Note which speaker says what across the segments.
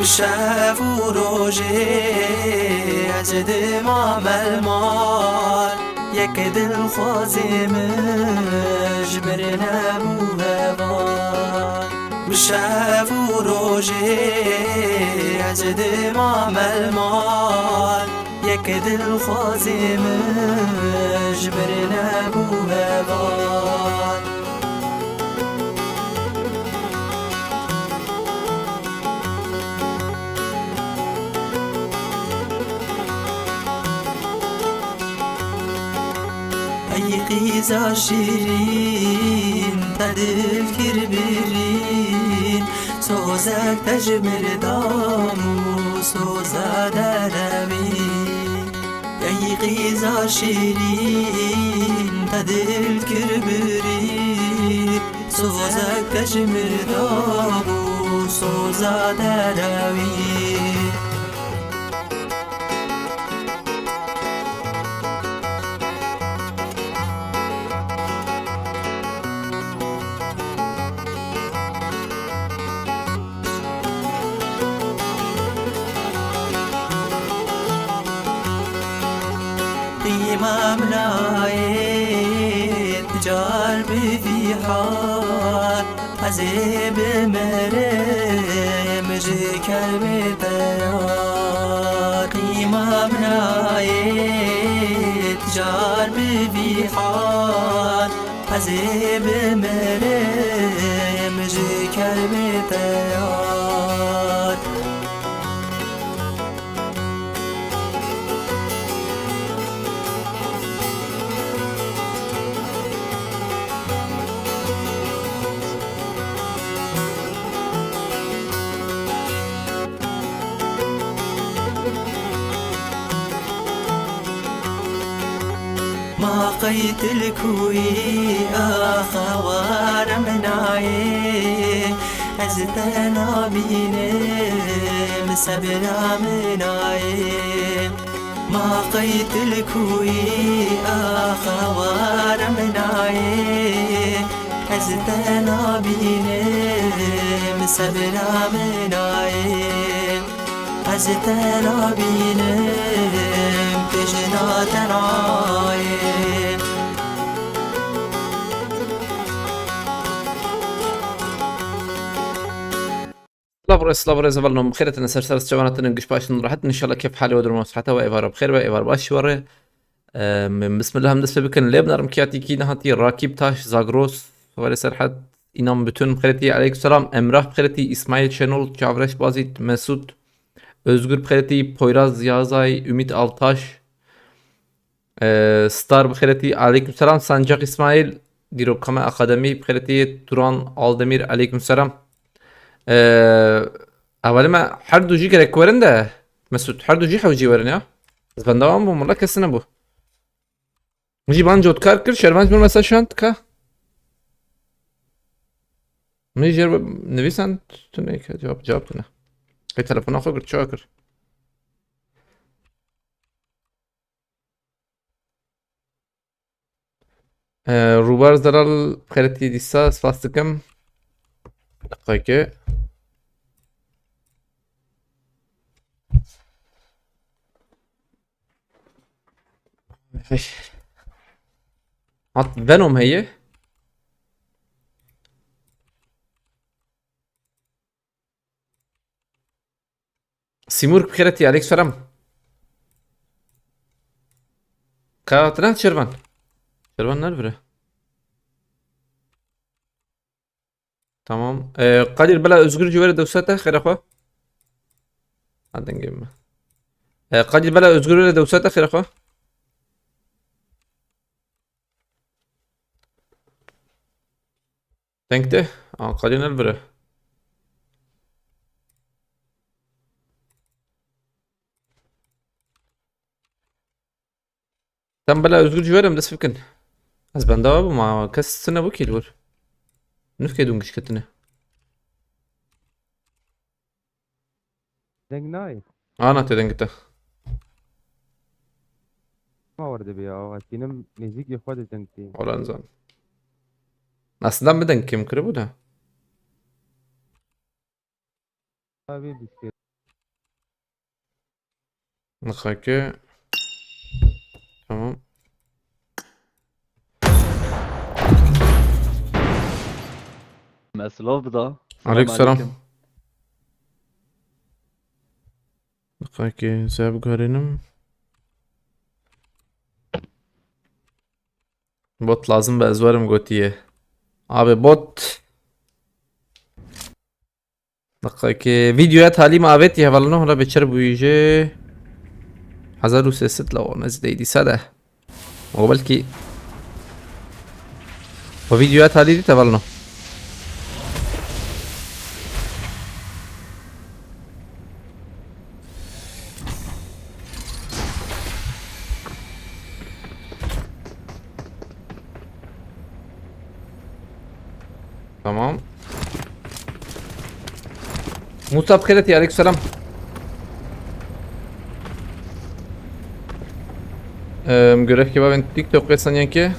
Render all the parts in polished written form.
Speaker 1: بشاف وروجي أجد معمل مال يكد الخوازي مجبرنا بوهبان بشاف وروجي أجد معمل مال يكد الخوازي مجبرنا بوهبان أي قيزة شيرين تدل كربرين سوزك تجمر دامو سوزا درمين أي قيزة شيرين تدل كربرين سوزك تجمر دامو سوزا درمين إمام نايت جار بفي حال عزيب مريم جكر بتيار إمام نايت جار بفي حال عزيب مريم جكر بتيار ما قيت الكوي أخوار مناي أزتنا بيني مسبنا مناي ما قيت الكوي أخوار مناي أزتنا بيني مسبنا مناي أزتنا بيني بجنا تنايم
Speaker 2: صبر زبلنا بخير تنسر سر شبانات ننقش باش راحت ان شاء الله كيف حالي ودر مصحته وايفار بخير وايفار باش وري بسم الله هم دست بكن لب نرم كياتي كي نهاتي راكب تاش زاغروس ولا سرحت اینام bütün بخيرتي عليكم السلام امراه بخيرتي اسماعيل شنول çavreş bazit Mesut Özgür بخيرتي Poyraz Yazay Ümit Altaş ستار بخيرتي عليكم السلام سانجاق اسماعيل ديرو كما اكاديمي بخيرتي توران Aldemir عليكم السلام اول ما هر دو جي gerek verin de Mesut her دو جي حوجي verin ya ben devam bu mulla kesine bu مجي بان جود كاركر شرمانج من مسا شانت ka مجي جرب نویسن تو نه که جواب تو نه به تلفن آخو کرد چه کرد روبار زرال بخيرتي ديسا سفاستكم دقيقة حط فينوم هي سيمور بخيرتي عليك سلام كاتران شربان nerede? Tamam. Kadir bela özgür cüveri devsete khirafa. Hadi gibi. Kadir bela özgür cüveri devsete khirafa. Denkte. Kadir nerede? Tam bela özgür cüverim de sıfkın. Az ben daha bu ma kas sene bu kilur. Nufke dungiş katine.
Speaker 3: دنگنای
Speaker 2: Ana te denkte.
Speaker 3: ما ورده بیا آقا سینم نزدیک خود دنگتی
Speaker 2: Olan zan. Aslında mı denk kim kırı bu da?
Speaker 3: abi biskit
Speaker 2: دقيقة. تمام.
Speaker 4: مسلوب ده.
Speaker 2: عليكم السلام. دقيقة زاب قارنم. بوت lazım بأزوارم قوتية. Abi bot. دقيقة فيديوهات هالي ما أبيتي هفلنه هلا بتشر بويجي 1300 لو نزل ايدي سادة وبلكي وفيديوهات هالي دي تفلنه تمام. موسى بخيرتي عليك السلام. مگره که ببین تیک توک قصن که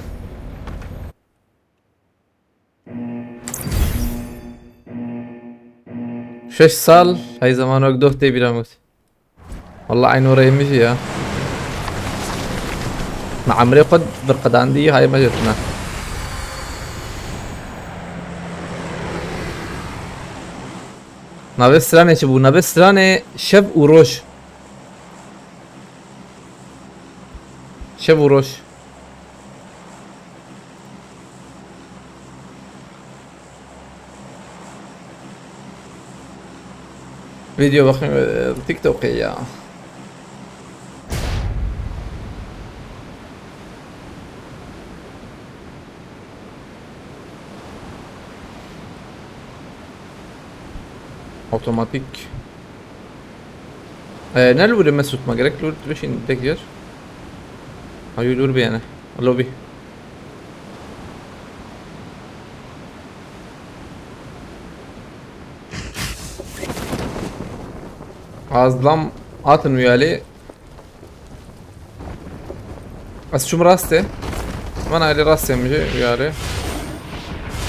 Speaker 2: 6 سال هاي زمان وقت دوختي بيراموت والله عين ورا يمشي يا مع عمري قد برقد عندي هاي ما جتنا نابس راني شبو نابس راني شب وروش شب وروش فيديو بخي تيك توك يا اوتوماتيك نلو لما سوت ما قالك لور باش ندير هاي لور بي انا لوبي Azlam atın üyeli. Az şum raste. Bana öyle raste mi üyeli?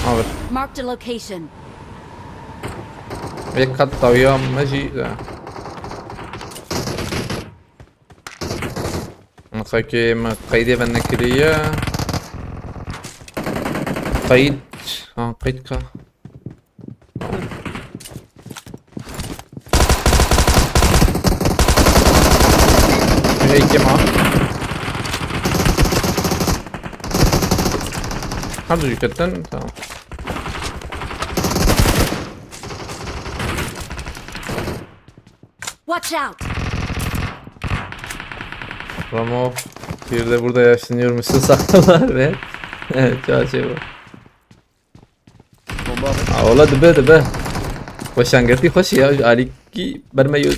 Speaker 2: Evet.
Speaker 5: Marked a location.
Speaker 2: Bir kat tavya maji. Maki ma قيدي بالنكرية. قيد قيد كا. هيك معه هذا يكتن تمام
Speaker 5: Watch out.
Speaker 2: Ramo bir de burada yaşlanıyormuşsun saklılar ve evet çok şey bu ola dibe وشانقرتي خوش يا عليكي برمي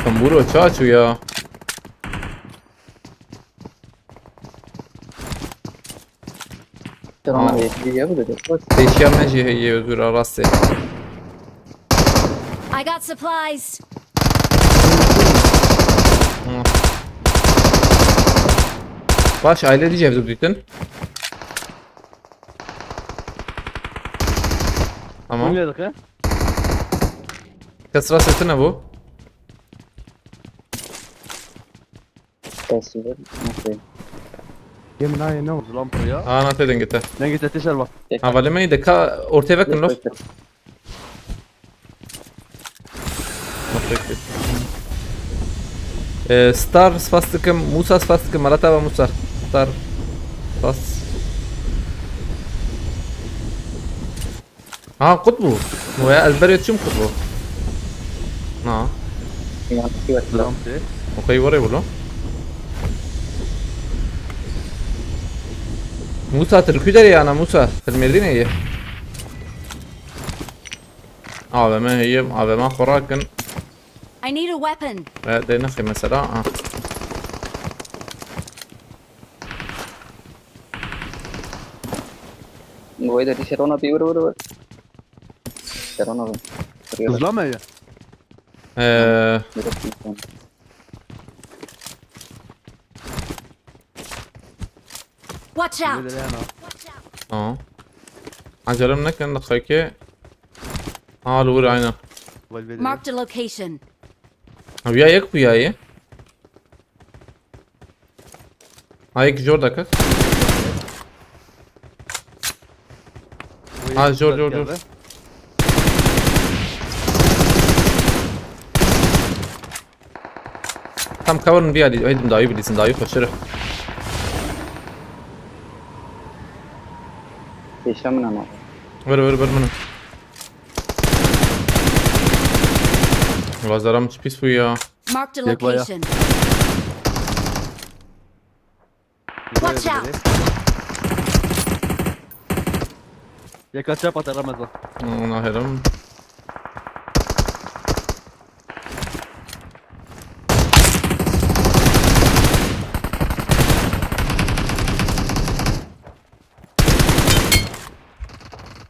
Speaker 2: Tamburo çaçu ya.
Speaker 6: Tamam ya bu dedi.
Speaker 2: Değişken meci heye özür arası.
Speaker 5: I got supplies.
Speaker 2: Baş aile diyeceğiz bütün. Tamam.
Speaker 4: Nerede ki?
Speaker 2: Kasra sesi ne bu?
Speaker 6: Tasvir. Nasıl?
Speaker 3: Yemin ay ne oldu?
Speaker 4: Lampa ya.
Speaker 2: Aa natedin gitti.
Speaker 4: Ne git ateşer bak.
Speaker 2: Ha vale me de ortaya bakın lof. Star spastıkım Musa spastıkım Malatava Musa. Star Spas. ها قطبه ويا البريت شو قطبه ها
Speaker 4: Lampa.
Speaker 2: اوكي وري ولا موسى تركي دري انا موسى في المدينه هي ما هي ما خوراكن
Speaker 5: I need a weapon.
Speaker 2: ده نخي مثلا
Speaker 6: Gue dari Serona pi bro. Serona bro.
Speaker 4: Hızlama ya.
Speaker 5: Watch out.
Speaker 4: Nerede yani?
Speaker 2: عجلم نكن دقيقة الوري عينا
Speaker 3: والفيديو
Speaker 5: Marked a location.
Speaker 2: وياك وياي هايك جوردك جور tam cover'ın bir hadi haydi daha iyi bilirsin daha iyi koşarı
Speaker 6: Yaşamın ama.
Speaker 2: ver bana Vazaram pis bu ya
Speaker 5: Marked a
Speaker 4: Yak bayağı.
Speaker 5: location. Watch out.
Speaker 4: Ya kaç yap atar Ramazan.
Speaker 2: ona herim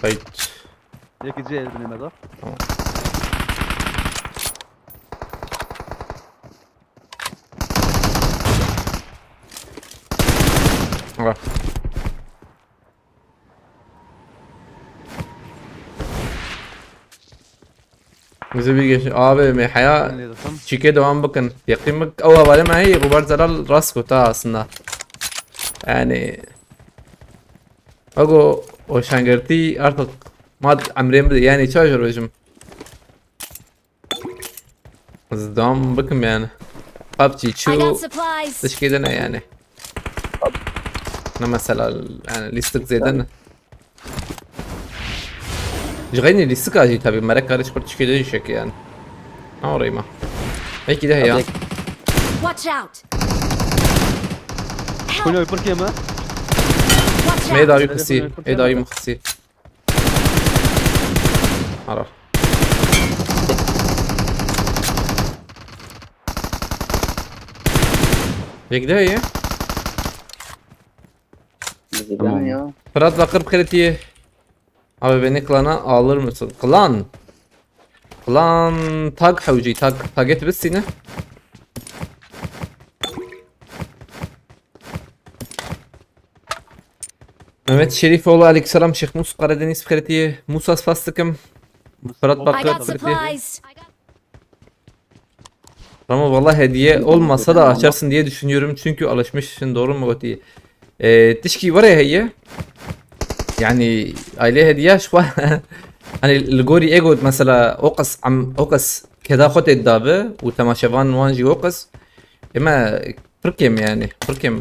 Speaker 2: Kayıt
Speaker 4: Ya gece eldin Ramazan.
Speaker 2: Bak. Bize bir geç abi mehaya
Speaker 4: Ne desem?
Speaker 2: çike devam bakın yakınlık o havale mahi Robert Zaral rast kota aslında yani Ago o şangırtı artık mad amremde yani çağır hocam devam bakın yani PUBG
Speaker 5: I
Speaker 2: şu
Speaker 5: got supplies.
Speaker 2: teşkide ne yani ne mesela yani listek zeyden جغيني اللي سكاجي تبي مرك كارش برت شكله يشك يعني ما ريما هيك ده يا
Speaker 5: Watch out.
Speaker 4: Kulüp yapır ki ama.
Speaker 5: Watch
Speaker 2: ما
Speaker 5: out.
Speaker 2: يدا يخسي يدا يمخسي عرف هيك ده هي
Speaker 6: Bizden ya.
Speaker 2: Fırat Bakır kritiye abi beni klana alır mısın? Klan tag حوجي tag et بالسنة Mehmet Şerifoğlu aleykümselam Şeyh Musa Karadeniz kritiye Musa Spastıkım Fırat
Speaker 5: I
Speaker 2: Bakır
Speaker 5: got
Speaker 2: kritiye
Speaker 5: supplies.
Speaker 2: Ama vallahi hediye olmasa da açarsın diye düşünüyorum çünkü alışmışsın doğru mu Goti? تشكي ورا هي يعني عليه هدية شوي يعني الجوري ايجو مثلا اوقس كذا خط الدابة وتماشفان وانجي اوقس اما بركم يعني بركم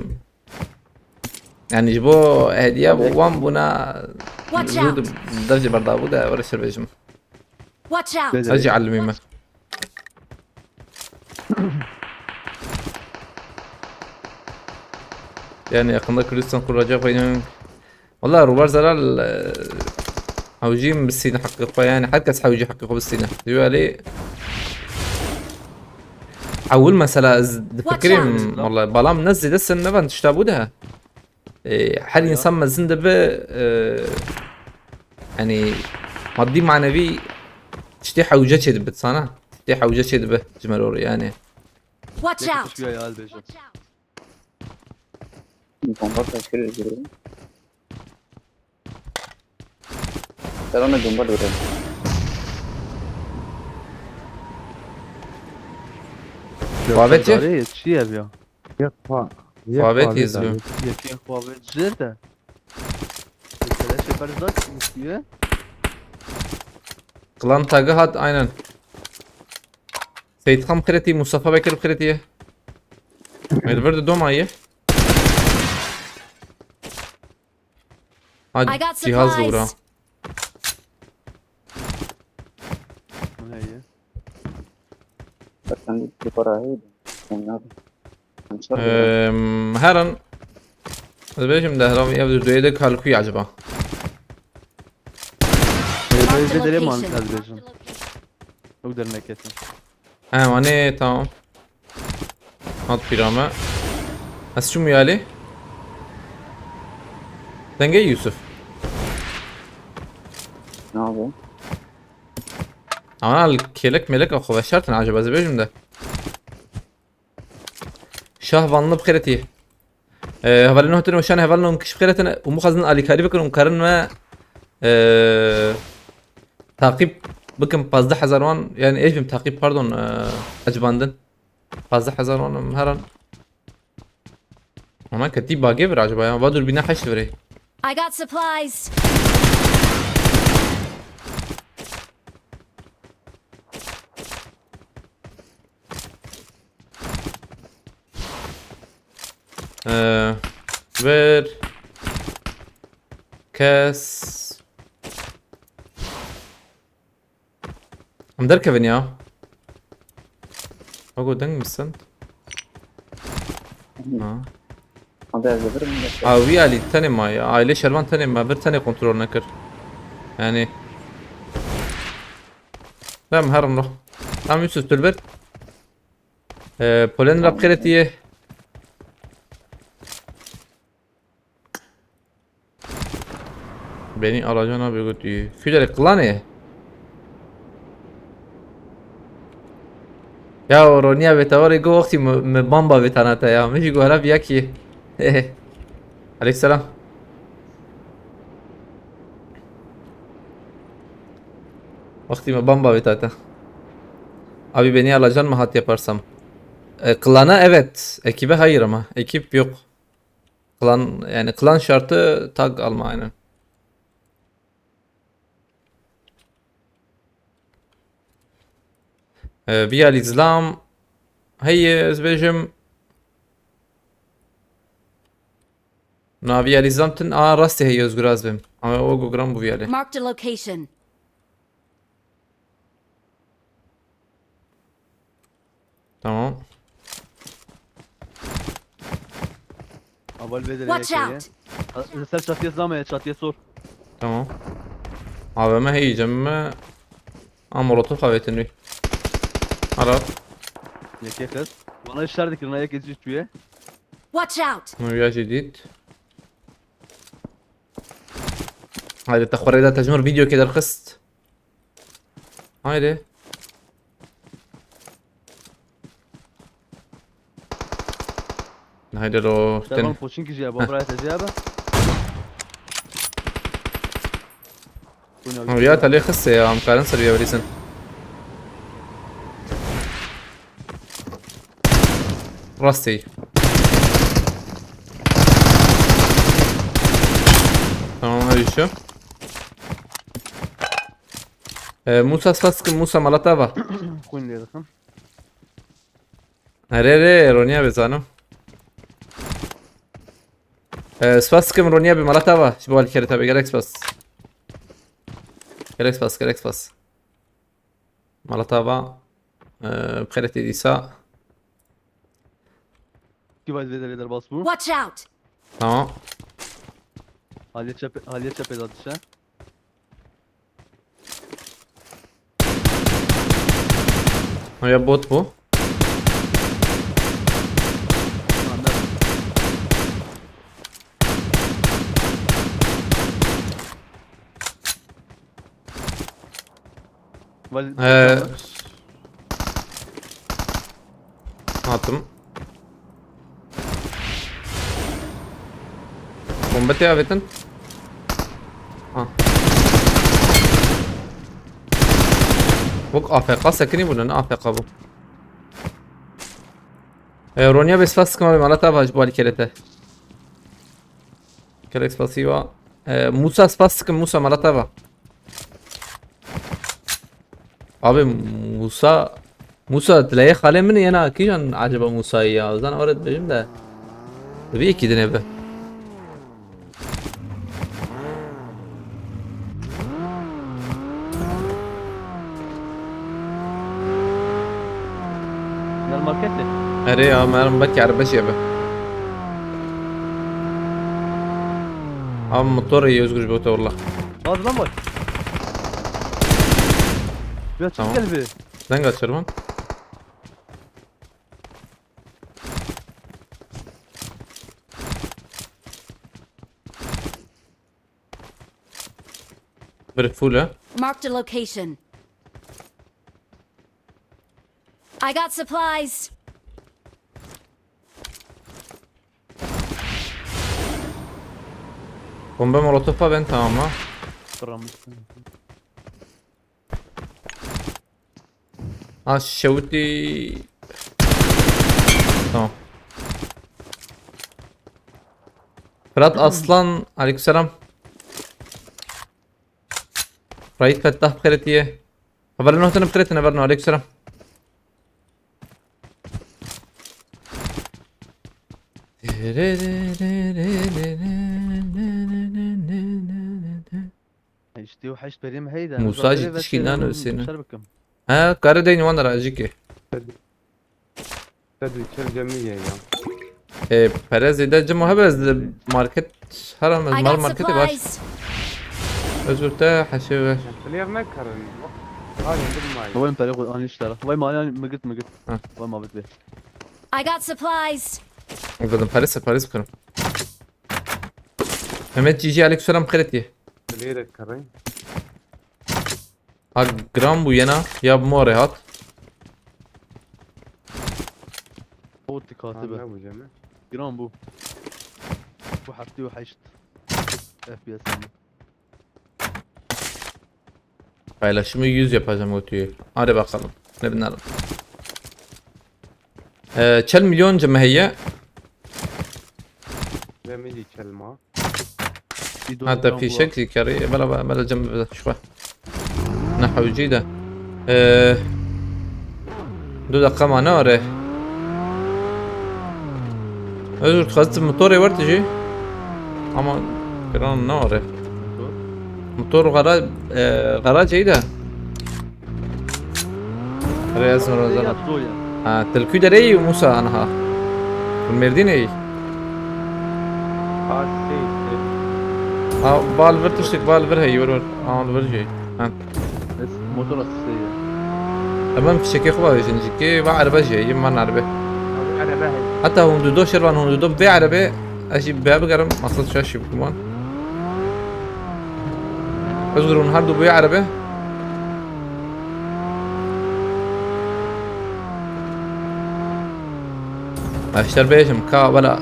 Speaker 2: يعني جبو هدية وان بنا
Speaker 5: Watch
Speaker 2: وجود
Speaker 5: out.
Speaker 2: درجة بردابو ده ورا الشربيجم
Speaker 5: Watch out.
Speaker 2: ارجع علمي ما Yani yakında Kristan kuracak benim. والله روبار زلال حوجيم بالسينة حققوا يعني حركة حوجي حققوا بالسينة ديو علي أول مسألة تفكرين والله بلام نزل لسه النبان تشتابو ده حال إنسان مزن ده يعني مادي معنوي تشتي حوجة شد بتصانع تشتي حوجة شد به جمالور يعني
Speaker 5: Watch
Speaker 4: Ya
Speaker 5: out.
Speaker 4: kuşkuya ya albeci.
Speaker 6: Bomba taşıyor geliyor. Sen ona bomba duruyor.
Speaker 2: Muhabbet ya.
Speaker 3: Çiğ yapıyor.
Speaker 2: Muhabbet yazıyor.
Speaker 3: Yakın muhabbet zır da. Mesela şefer zat istiyor.
Speaker 2: Klan tagı hat aynen. Seyit Ham kriti Mustafa Bekir kritiye. Melverde domayı.
Speaker 5: I
Speaker 2: Hadi
Speaker 5: got
Speaker 2: cihaz vura.
Speaker 5: supplies.
Speaker 3: Hayır.
Speaker 6: Sen bir para ayı.
Speaker 2: Her an Özbek'im de her an evde düğede kalkuyor acaba.
Speaker 5: Marked a
Speaker 3: Böyle derim
Speaker 5: location.
Speaker 3: albeci. Çok derine kesin.
Speaker 2: Hani tamam. Hat bir ama. Nasıl şu muyali? Denge Yusuf.
Speaker 6: Ne yapıyor?
Speaker 2: Ama kelek melek akı ve şartın acaba Özbek'im de. Şahvanlı bkhireti. هفلنا هتن وشان هفلنا نكشف خيرتنا ومخزن على كاري بكر ومقارن ما تعقيب بكم 15000 وان يعني ايش بهم تعقيب باردون اجباندن 15000 وان هرن انا كتيب باقي بر عجبا يعني بادر بينا حش بري
Speaker 5: I got supplies.
Speaker 2: بر كاس هم دركبن يا اقول دنگ مسنت
Speaker 6: هذا زبر من
Speaker 2: وی علی تنه ما یا عائله شرمان تنه ما بر تنه کنترل نکر yani تمام هرم رو تمام يوسف تلبر بولن راب خيرتيه beni alacağına bir götü füdere klanı ya Ronia betavare go وقتی بامبا بتناتا ya مش يقولها بياكي عليك السلام وقتی بامبا بتاتا abi beni alacaksın mı hat yaparsam klana evet ekibe hayır ama ekip yok klan yani klan şartı tag alma aynen via الإسلام هي زبيجم via الإسلام تن rastı هي özgür azbim ama o gogram bu via
Speaker 5: Marked a location.
Speaker 2: tamam
Speaker 4: اول بدري
Speaker 5: Watch out.
Speaker 4: رسال شاتيه زامه شاتيه صور
Speaker 2: tamam AVM هيجم مولوتوف خاويتني عرف
Speaker 4: يك يكس وانا اشتريت كنا يك يجي شويه
Speaker 5: Watch out.
Speaker 2: ويا جديد هايدي التخبر ده تجمر فيديو كده رخصت هايدي هايدي لو
Speaker 4: تمام بوشين كي جابه براي تجابه
Speaker 2: ويا تالي خصة يا عم كارن سر يا وريسن راستي tamam hadi şu Musa Spaskın Musa Malatava
Speaker 4: كوين لي رقم
Speaker 2: Nereye Ronya bezanım Spaskım Ronya bir Malatava şu bu kere tabi gerek spas gerek spas Malatava بخيرة إديسا
Speaker 4: كيف هاي بدري در باسبور
Speaker 5: Watch out.
Speaker 2: tamam
Speaker 4: حاليا شاب داد الشا
Speaker 2: ya bot bu attım Bombete avetin ha Bok AFK sakini bu ne AFK bu Ronya bez faskama bi malata vaj bali kelete Kelek spasiva Musa spaskam Musa malata va Abi Musa تلاقيه خالي مني انا اكيد عجبه موسى يا انا ورد بجم ده بيك كده نبه
Speaker 4: من الماركت
Speaker 2: اري يا ما انا مبكي على بشي به مضطر يزغج بوته والله
Speaker 4: هذا لمبر يا شو
Speaker 2: تمام.
Speaker 4: قلبي
Speaker 2: زنقة شرمان برفولة
Speaker 5: Marked a location. I got supplies.
Speaker 2: bomba molotofa ben tamam ha
Speaker 4: برا
Speaker 2: شوتي تمام. فرات اصلا عليكم السلام. رايت فتح بخيرتيه خبرنا هتنا بخيرتنا برنا عليكم السلام.
Speaker 3: حشتي وحشت بريم هيدا
Speaker 2: مساجد تشكيلان وسينا.
Speaker 3: شربكم
Speaker 2: ها كاردين وانا راجيكي
Speaker 7: تدري شو جميع
Speaker 2: برز ده جمو هبز ماركت هرم
Speaker 5: I
Speaker 2: مار
Speaker 5: got
Speaker 2: ماركت باش
Speaker 5: supplies.
Speaker 2: ازورتا حشوش
Speaker 7: خليه نكر هاي عند الماي
Speaker 3: وين فريق انا اشترى وين ما انا مقت
Speaker 2: ها.
Speaker 3: وين ما بدي
Speaker 5: I got supplies.
Speaker 2: بدهم باريس بكرم مهمت جيجي عليك سلام بخيرتي.
Speaker 7: خليه نكرين
Speaker 2: ها جرام وينا يا بموري هات
Speaker 3: قوتي كاتبه
Speaker 7: ابو جمع
Speaker 3: جرام بو وحشتي وحشت اف بي اس
Speaker 2: paylaşımı 100 yapacağım götüyü. Hadi bakalım. Ne binalım. Çel milyonca ما هي
Speaker 7: زميلي كلمه
Speaker 2: حتى في شكل كاري بلا جنب شوي نحو جيدة دو دقة مع ناره أجل خذت موتوري ورتجي أما كران ناره موتور غراج جيدة رياض مرزانة تلكي دري وموسى أنها المردين أي
Speaker 7: خاصي
Speaker 2: بالفر تشتك بالفر هي ورور بالفر جي
Speaker 3: بس موتور اساسيه
Speaker 2: تمام في شكي خوا جنجي بعربة جي يما نعربة
Speaker 7: انا باهي
Speaker 2: حتى هم دودو شربان هم دودو بي عربة أجيب بها بقرم مصلت شاشي بكمان أزغرون هردو بي عربة أشتر بيشم كا ولا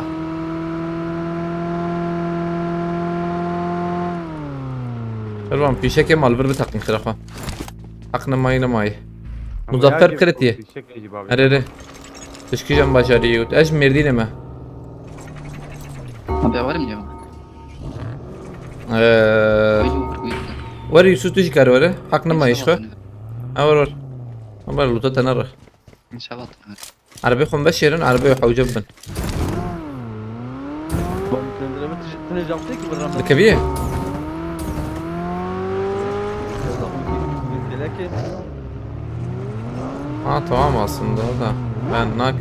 Speaker 2: شربان في شكي مالفر بتاقن خرافة حقنا ماي مظفر بخيرتيه أريري تشكي جنب بشري وتأج مردين ما
Speaker 6: Abi varım ya.
Speaker 2: وري يسوس تجي كاروري حقنا ما يشفى أور أمر لوتا تنرى
Speaker 6: İnşallah.
Speaker 2: عربي خم بشيرن عربي وحوجبن
Speaker 3: تنجمتك بالرمل
Speaker 2: ذكبيه tamam aslında da ben nak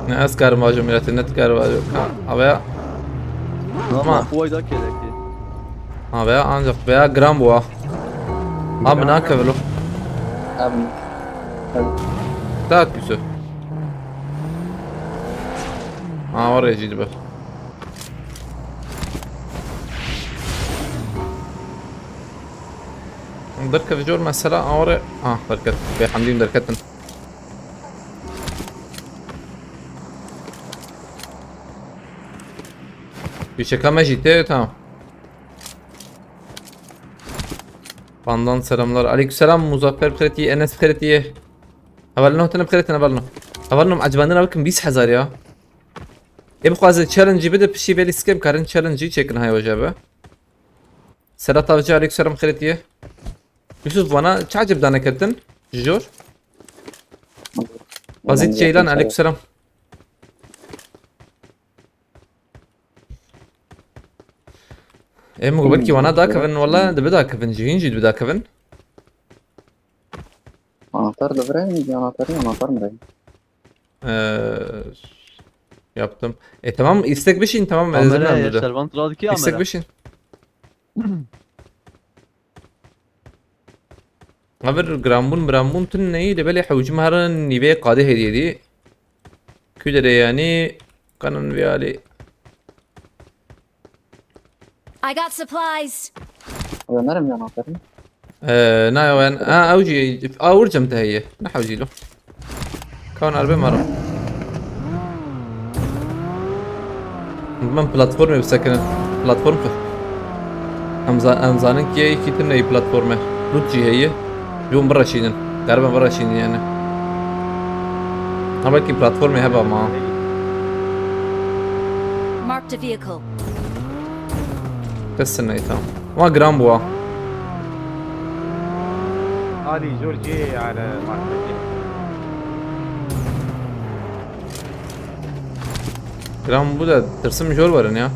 Speaker 2: ne askar macum milletin net karvacı abi
Speaker 3: ما هو ذاك ذاك
Speaker 2: abi ancak veya gram bu abi nak velo
Speaker 6: Abi.
Speaker 2: tak güzel oraya ciddi bak دركة في جور مثلا أوري دركة في حمدين دركتن في şaka mecite tamam. Fandan selamlar. Aleykümselam Muzaffer بخيرتي Enes بخيرتي. أولنا هتنا بخيرتنا أولنا عجباننا لكن 20000 ya. يبقى هذا challenge بده بشي بالي سكيم كارن challenge çekin hay وجبه. Serhat Avcı aleykümselam بخيرتي. Yusuf bana çacib dana kırdın. Jor. Bazit Ceylan aleykümselam. ايه مقبلكي وانا دا كفن والله ده بدا كفن جين جد بدا كفن
Speaker 6: Anahtar da vereyim mi? Anahtar mı vereyim?
Speaker 2: yaptım. Tamam istek beşin tamam
Speaker 3: عمله
Speaker 2: ezberledim
Speaker 3: يا
Speaker 2: burada.
Speaker 3: سرفانت راضي كي
Speaker 2: İstek
Speaker 3: عمله
Speaker 2: beşin. Haber grambun tün neyi de böyle havcım haran nive qade hediye di. Küdere yani kanan ve ali.
Speaker 5: I got supplies.
Speaker 6: Önerim ya anahtarı.
Speaker 2: نا وين اوجي ورجم تهيه نحوجي له كون 40 مره من بلاتفورم بسكن بلاتفورم امزانن كي كيتن اي بلاتفورم لوت جي هي بيوم برا شينن غالبا برا شينن يعني انا بلكي بلاتفورم يهبها معاه
Speaker 5: Marked a vehicle.
Speaker 2: كسرنا ايتام ما جرامبوا
Speaker 7: هذه جورجي على ماركتي.
Speaker 2: جرامبو ده ترسم جول ورن يا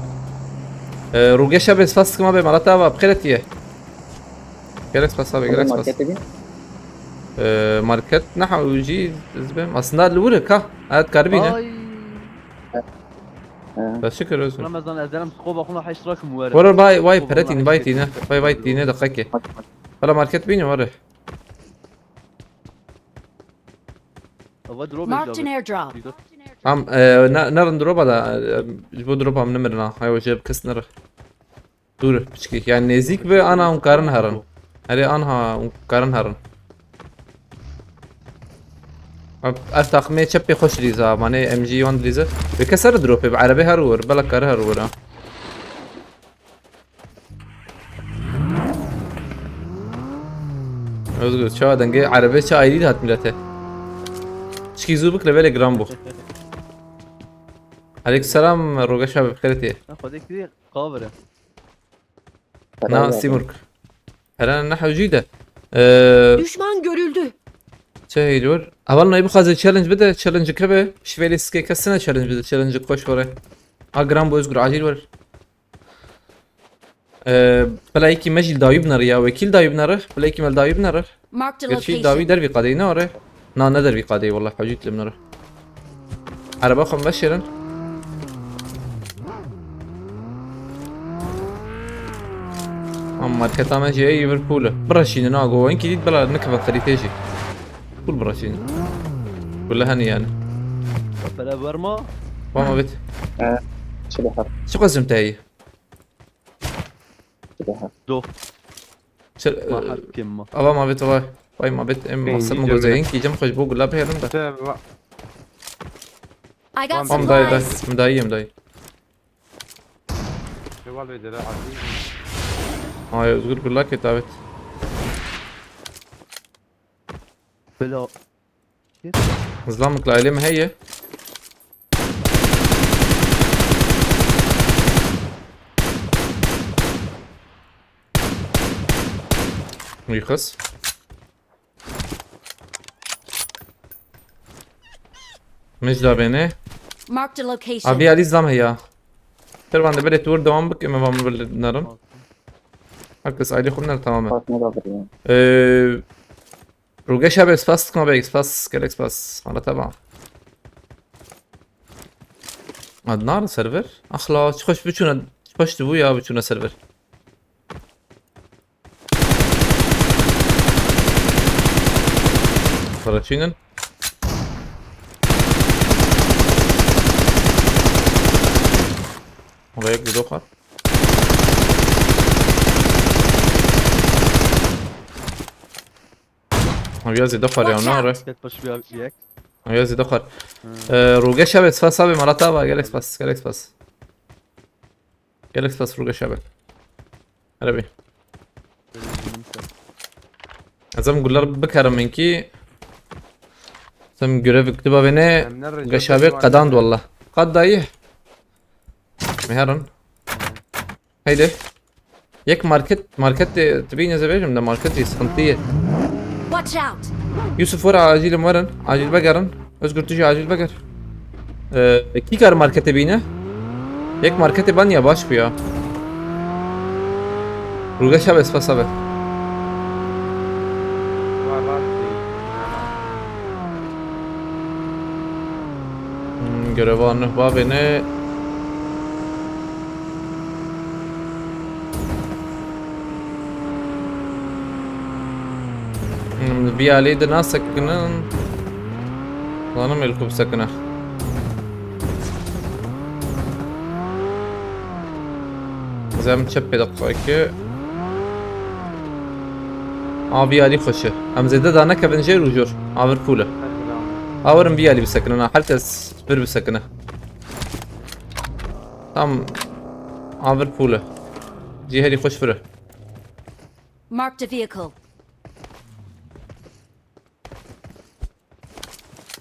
Speaker 2: روجي شابس فاست ما بي مرتا بخيرتيه جالكس فاست ابي جالكس فاست
Speaker 6: ماركت دي
Speaker 2: ماركت نحو يجي زبم اصلا الورك ها هات كاربينه
Speaker 3: اي
Speaker 2: بس شكرا
Speaker 4: انا
Speaker 2: رزق
Speaker 4: مثلا ازلم سقوب اخونا حيشتراك موارد
Speaker 2: ورا باي واي بريتين بايتينا باي بايتينا دقيقه ولا ماركت بيني ورا
Speaker 4: اود روبي
Speaker 5: Marked an airdrop.
Speaker 2: عم نرن دروبا دا جبو دروبا من نمرنا هاي وجيب كسنر دور بشكي يعني نزيك بي انا ومقارن هرن هري انا ومقارن هرن افتح مي تشبي خوش ليزا ماني ام جي 1 ليزا بكسر دروبي بعربي هرور بلا كار هرور özgür شو دنگي عربي شو ايدي هات ملته شكي زوبك لبالي جرامبو عليك السلام روجا شباب بخيرتي
Speaker 4: خذ كثير قابره
Speaker 2: نعم سيمورك هلا نحو جيدة
Speaker 5: Düşman görüldü.
Speaker 2: شاي دور اولنا يبقى زي تشالنج بدا تشالنج كبه شفيلي سكي كسنا تشالنج بدا تشالنج كوش ورا جرامبو özgür عاجل ور بلايكي مجل داوي بنر يا وكيل داوي بنر بلايكي مال داوي بنر
Speaker 5: Marked a
Speaker 2: قرشي داوي
Speaker 5: location.
Speaker 2: دربي قادينا ورا نا ندربي قادي والله حاجيت لمنر عربا خم مشيرن ماركت ما جاي ليفربول براشين ناقو وين كيد بلا نكفه خريتيجي كل براشين ولا هني يعني
Speaker 4: فلا برما
Speaker 2: وما بيت
Speaker 6: شبه
Speaker 2: شو قسمت هي
Speaker 6: شبه
Speaker 4: دو
Speaker 2: شل
Speaker 4: ما حد كمه
Speaker 2: ابا ما بيت واي ما بيت ام مصر مو زين كي جم خوش بوق لا بهرن ده
Speaker 5: I got
Speaker 2: ام داي داي
Speaker 5: supplies.
Speaker 2: مداي
Speaker 7: شوال بدل عزيز.
Speaker 2: هاي تقول كل لك تابت
Speaker 3: بلا
Speaker 2: ظلامك العيلة ما هي ويخص مش دابينه
Speaker 5: Marked a location.
Speaker 2: ابي علي ظلام هي ترى عند بدأت تور دوام بك اما بعمل بالنارن هكذا عيلة خلنا تماما
Speaker 6: فاطمه دابر
Speaker 2: روجا شاب اكسباس ما بيكس باس كل اكسباس انا تبع نار سيرفر اخلاص خوش بچونا خوش تبو يا بچونا سيرفر فراتشينن وبيك بدوخر ويازي دخل يا
Speaker 5: Watch
Speaker 2: نار
Speaker 5: out.
Speaker 4: كتبش بيها بيك
Speaker 2: ويازي دخل روجا شاب اكسباس صابي مرتا با جالكس باس جالكس باس جالكس باس روجا شاب عربي ازم قول بكره منكي سم görev كتبها بيني قشابي قداند والله قد ضايح مهرن هيدي يك ماركت تبين زبيج من ماركت سنتيه
Speaker 5: Watch out.
Speaker 2: يوسف ورا عاجل مرن عاجل بقرن اذكر تجي عاجل بقر كي كار ماركت بينا يك ماركت بانيا باش فيها روجا شاب اسفاسابه görev بابينه بيالي دنا سكنن وانا ملكم سكنه زي ما تشبي دقائق بيالي خوشه ام زيدا دانا كبنجير وجور عبر فوله اورم بيالي بسكنه انا حتى سبر بسكنه تام عبر فوله جي هلي خوش فره
Speaker 5: Marked a vehicle.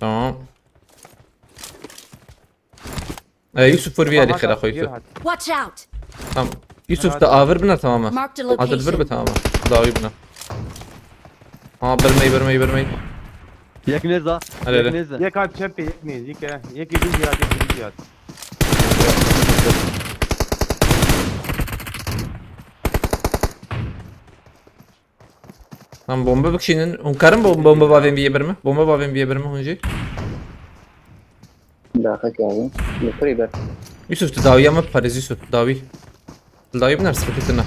Speaker 2: تمام. يوسف فور فيها خير اخوي يوسف.
Speaker 5: Watch out!
Speaker 2: تمام. يوسف تآفر بنا تماما.
Speaker 5: Marked a
Speaker 2: هذا الفرب
Speaker 5: location.
Speaker 2: تماما. ضاوي بنا. برمي.
Speaker 4: يك نزا
Speaker 2: هلا
Speaker 4: يك
Speaker 2: هلا.
Speaker 4: نزا
Speaker 7: يك هاد شبي يكني يك فيديوهات يك فيديوهات.
Speaker 2: Tamam bomba bakışının. Unkarım bomba bavim bir mi? Bomba bavim bir mi hunci?
Speaker 6: داخل كاوي تقريبا
Speaker 2: Yusuf تداوي ama Paris Yusuf تداوي. تداوي بنار سكتنا.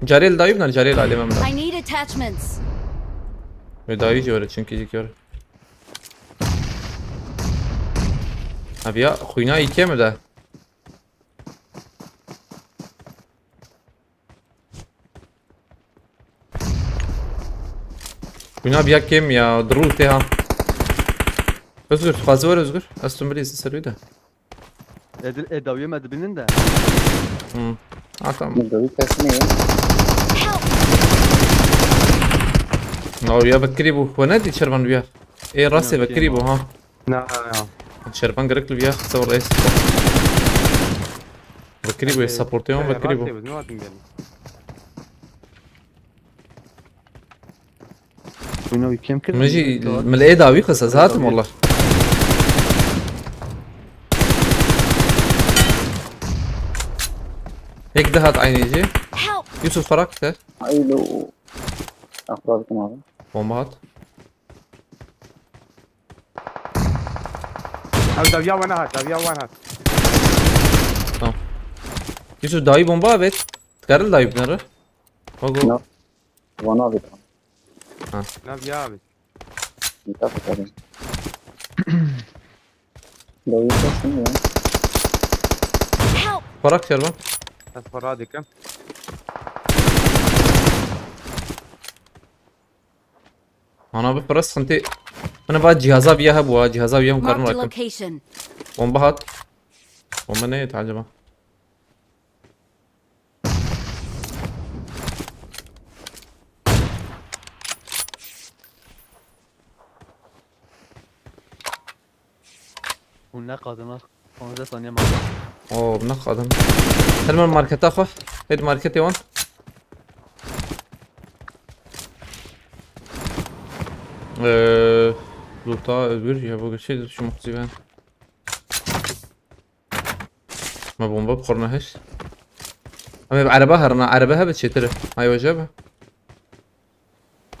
Speaker 2: Cari تداوي بنار cari العالم
Speaker 5: I
Speaker 2: بنار.
Speaker 5: need attachments.
Speaker 2: Tedavî jî çünkü jî Abi ya xuyna ikiye mi de? Xuyna bir kim ya? Duru teha. Özgür, fazla var Özgür. Aston Villa izin sarıyor da.
Speaker 4: اداويه ما دبنين ده
Speaker 2: Ha tamam.
Speaker 6: ندوي كاسمية
Speaker 5: Help!
Speaker 2: No ya بكري بو. ونادي شربان بيها. ايه راسي بكري بو ها.
Speaker 7: نعم.
Speaker 2: شربان قرق بيها تصور رئيس. بكري بو سابورتيون بكري بو.
Speaker 4: وينو كم كده
Speaker 2: مجي ملاقي داوي قصص هاتم والله. هيك دهت عيني يجي.
Speaker 5: Help!
Speaker 2: يوسف فرقته.
Speaker 6: عيلو أفرادكم هذا
Speaker 2: بومبات.
Speaker 7: داويا وانا
Speaker 2: يوسف داوي بومبا بيت. تقرر داوي بنره. هوجو.
Speaker 6: نعم. وانا بيت
Speaker 7: داويا
Speaker 6: متفق عليه دوي كاسمية
Speaker 5: Help!
Speaker 2: فرق شربان.
Speaker 7: اسفرادي كم
Speaker 2: انا بفرس خنتي. انا بعد جهازا بيها بوا جهازا بيها مقارنة
Speaker 5: Marked a
Speaker 2: لكن.
Speaker 5: location.
Speaker 2: بومبا هات. بومبا نيت عجبا.
Speaker 4: والنقد 15 ثانية ما
Speaker 2: اوه بنقدم. هل من ماركت اخو؟ هيد ماركتي وان. لوطا özgür ya bu şey şu muhtemelen. ما بومبا بخورناهاش. اما بعربها رنا عربها بتشتري هاي وجبها.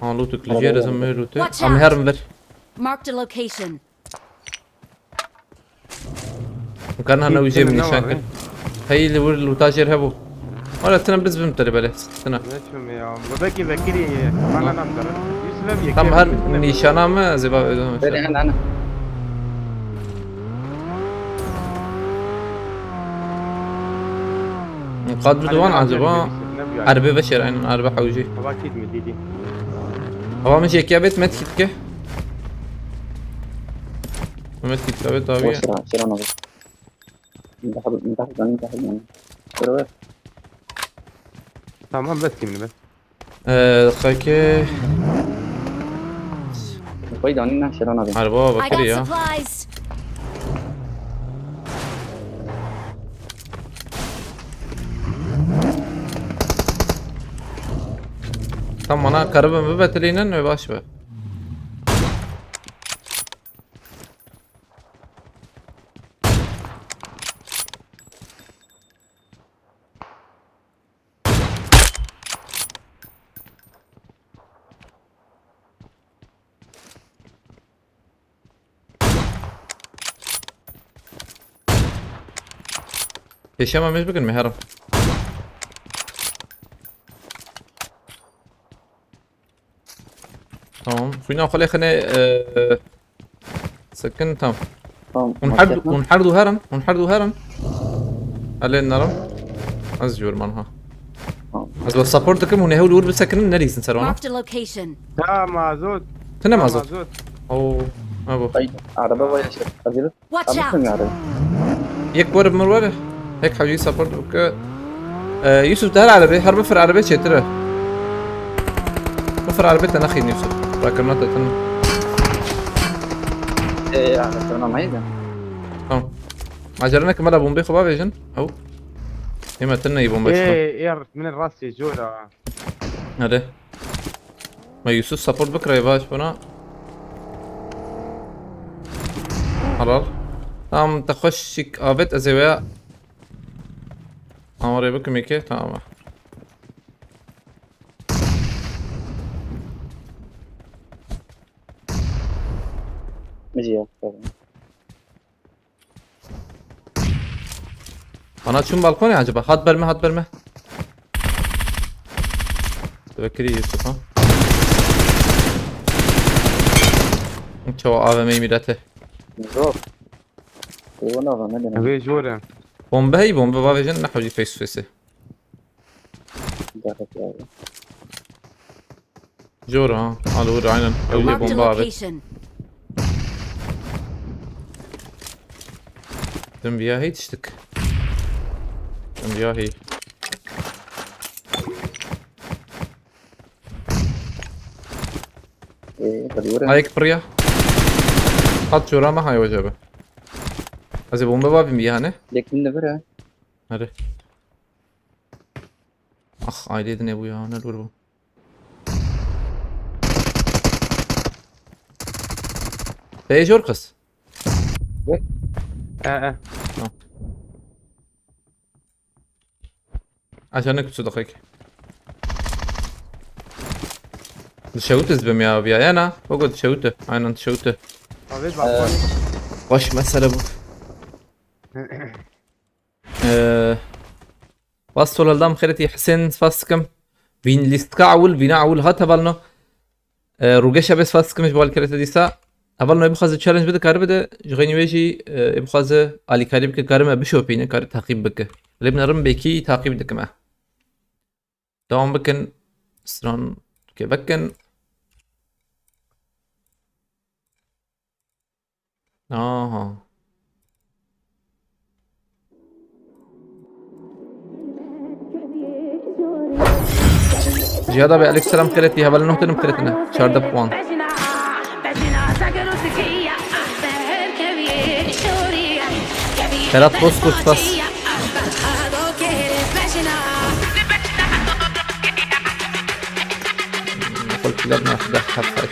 Speaker 2: ها لوتك لجي لازم لوتي.
Speaker 5: Watch
Speaker 2: ام
Speaker 5: out.
Speaker 2: هرم بر.
Speaker 5: Marked a location.
Speaker 2: وكان انا ويجي من شانك. هي اللي ور لوتاجر هبو. ولا تنبز بمتري بله تنا.
Speaker 7: نشوم يا ببكي بكري انا نقدر يسلم
Speaker 2: تم هر نيشانا ما زي
Speaker 6: بيري أنا
Speaker 2: مقاد بدوان عجبا عربي بشر يعني عربي حوجي.
Speaker 7: اكيد مديدي
Speaker 2: هو مش هيك يا بيت مت كتكه. مت كتكه طبيعي.
Speaker 6: وشرا شرا نظر انتحب بروير
Speaker 7: تمام بس من بس
Speaker 2: دقيقة
Speaker 6: كوي دانينا شرا نظر
Speaker 2: عربا
Speaker 5: I got
Speaker 2: بكري يا.
Speaker 5: supplies.
Speaker 2: Tam ana karabı mı betelinen mi baş be? Yaşamamış bugün mü herhalde? تمام فينا خلينا سكن تمام ونحردو هرم علينا نرم ازجور منها از بس سبورت كم هنا هو الور بسكن نريس نسرونا
Speaker 5: Marked a location.
Speaker 7: لا مازوت
Speaker 2: تنا مازوت او ابو
Speaker 6: طيب عربة ويا شرا أبيض
Speaker 5: Watch out!
Speaker 6: أبيض عربة
Speaker 2: يك ورب مروره هيك حاجي سبورت وك يوسف ده العربي حرب في العربيه ترى بفر عربيه انا اخي يوسف راكمات تن
Speaker 6: ايه انا ما هيدا
Speaker 2: تمام عجلنا كمال بومبي خبا فيجن او اما تني بومبي شو
Speaker 7: ايه من الراس يجونا
Speaker 2: هذا ما يوسف سبورت بكره يا باش بنا حرار تمام تخشك ابت ازويا امر بكم يكي تمام
Speaker 6: مجي
Speaker 2: انا شو بالكوني عجبه هات برمه تفكري يوسف ها انت هو ابا ميمي داته
Speaker 6: نروح وانا غنى
Speaker 7: ابي جونا
Speaker 2: بومبا هي بومبا بافيجن نحو جي فيس فيسه جورا ها على ورا عينا او جي
Speaker 5: Marked a
Speaker 2: بومبا ابت
Speaker 5: location.
Speaker 2: تنبيا هي تشتك تنبيا هي
Speaker 6: ايه بدورة
Speaker 2: هايك بريا حط جورا ما هاي وجبه ازي بومبا بافي ميا هنه
Speaker 6: ليك من نبرة
Speaker 2: هذا اخ عايدي دني ابويا انا الوربو ايه جورقس
Speaker 7: اه
Speaker 2: عشانك تصدقك تشوتز بميا بيا انا بقعد تشوته انا تشوته
Speaker 7: ابي بالكوني
Speaker 2: وش مسألة بو وصل الدم خيرتي حسين فاسكم بين ليستكعول بينعول هات بالنا روجيشا بس فاسكم جوال كريتا ديسا أبلنا يبخذ تشالنج بده كار بده جغيني ويجي يبخذ علي كاري بك كارما بشو بينا كار تعقيب بك اللي بنرم بكي تعقيب دك معه دوام بكن سران كي بكن جيادا بي عليك السلام خيرتي هبل نهتن بخيرتنا شاردا بوان خيرات بوس كوش بس قلت لابنا واحدة حفا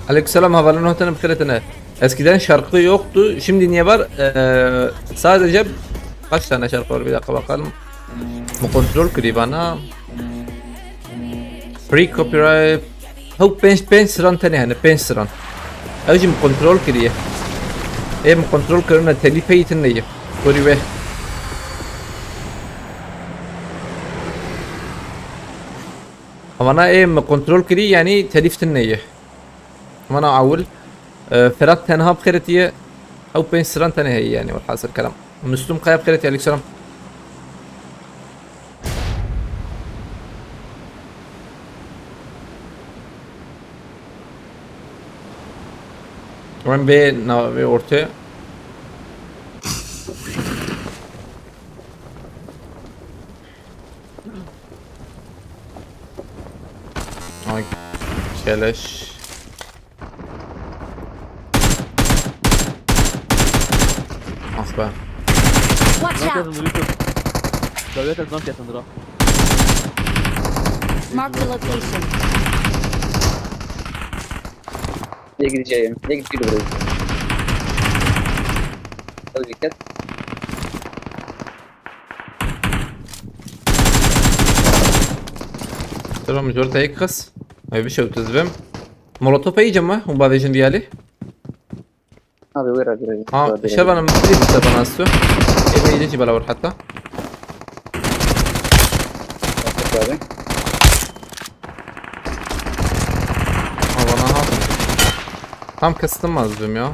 Speaker 2: Aleykümselam havalı nohtanı bıkıratına. Eskiden şarkı yoktu. Şimdi niye var? Sadece kaç tane şarkı var bir dakika bakalım. Bu kontrol kırıyor bana. Free copyright. هو بين سران تاني هنا بين سران. أجي مكنترول كريه. إيه مكنترول كرنا تليفي تنيه. كوري به. أنا إيه مكنترول كريه يعني تليف تنيه. أنا أول فرات تنها بخيرتيه أو بين سران تاني هي يعني والحاصل كلام. مسلم قايب بخيرتي عليك سلام. وين بي ناوي ortaya. keleş. Ah be.
Speaker 5: Watch
Speaker 4: Zant
Speaker 5: out!
Speaker 4: yatındır Yusuf. Davete zant yatındır ha.
Speaker 5: Marked a location.
Speaker 6: Ne gideceğim? Ne gidiyor buraya? Hadi dikkat.
Speaker 2: ترى جورتا هيك خس هاي بشو بتزبم مولوتوف اي جمع هم بعد يجن ديالي
Speaker 6: Abi ver abi.
Speaker 2: اه شباب انا مدري متى بناسو ايه يجي بلا حتى
Speaker 6: Abi.
Speaker 2: والله tam kısıtlamaz ya.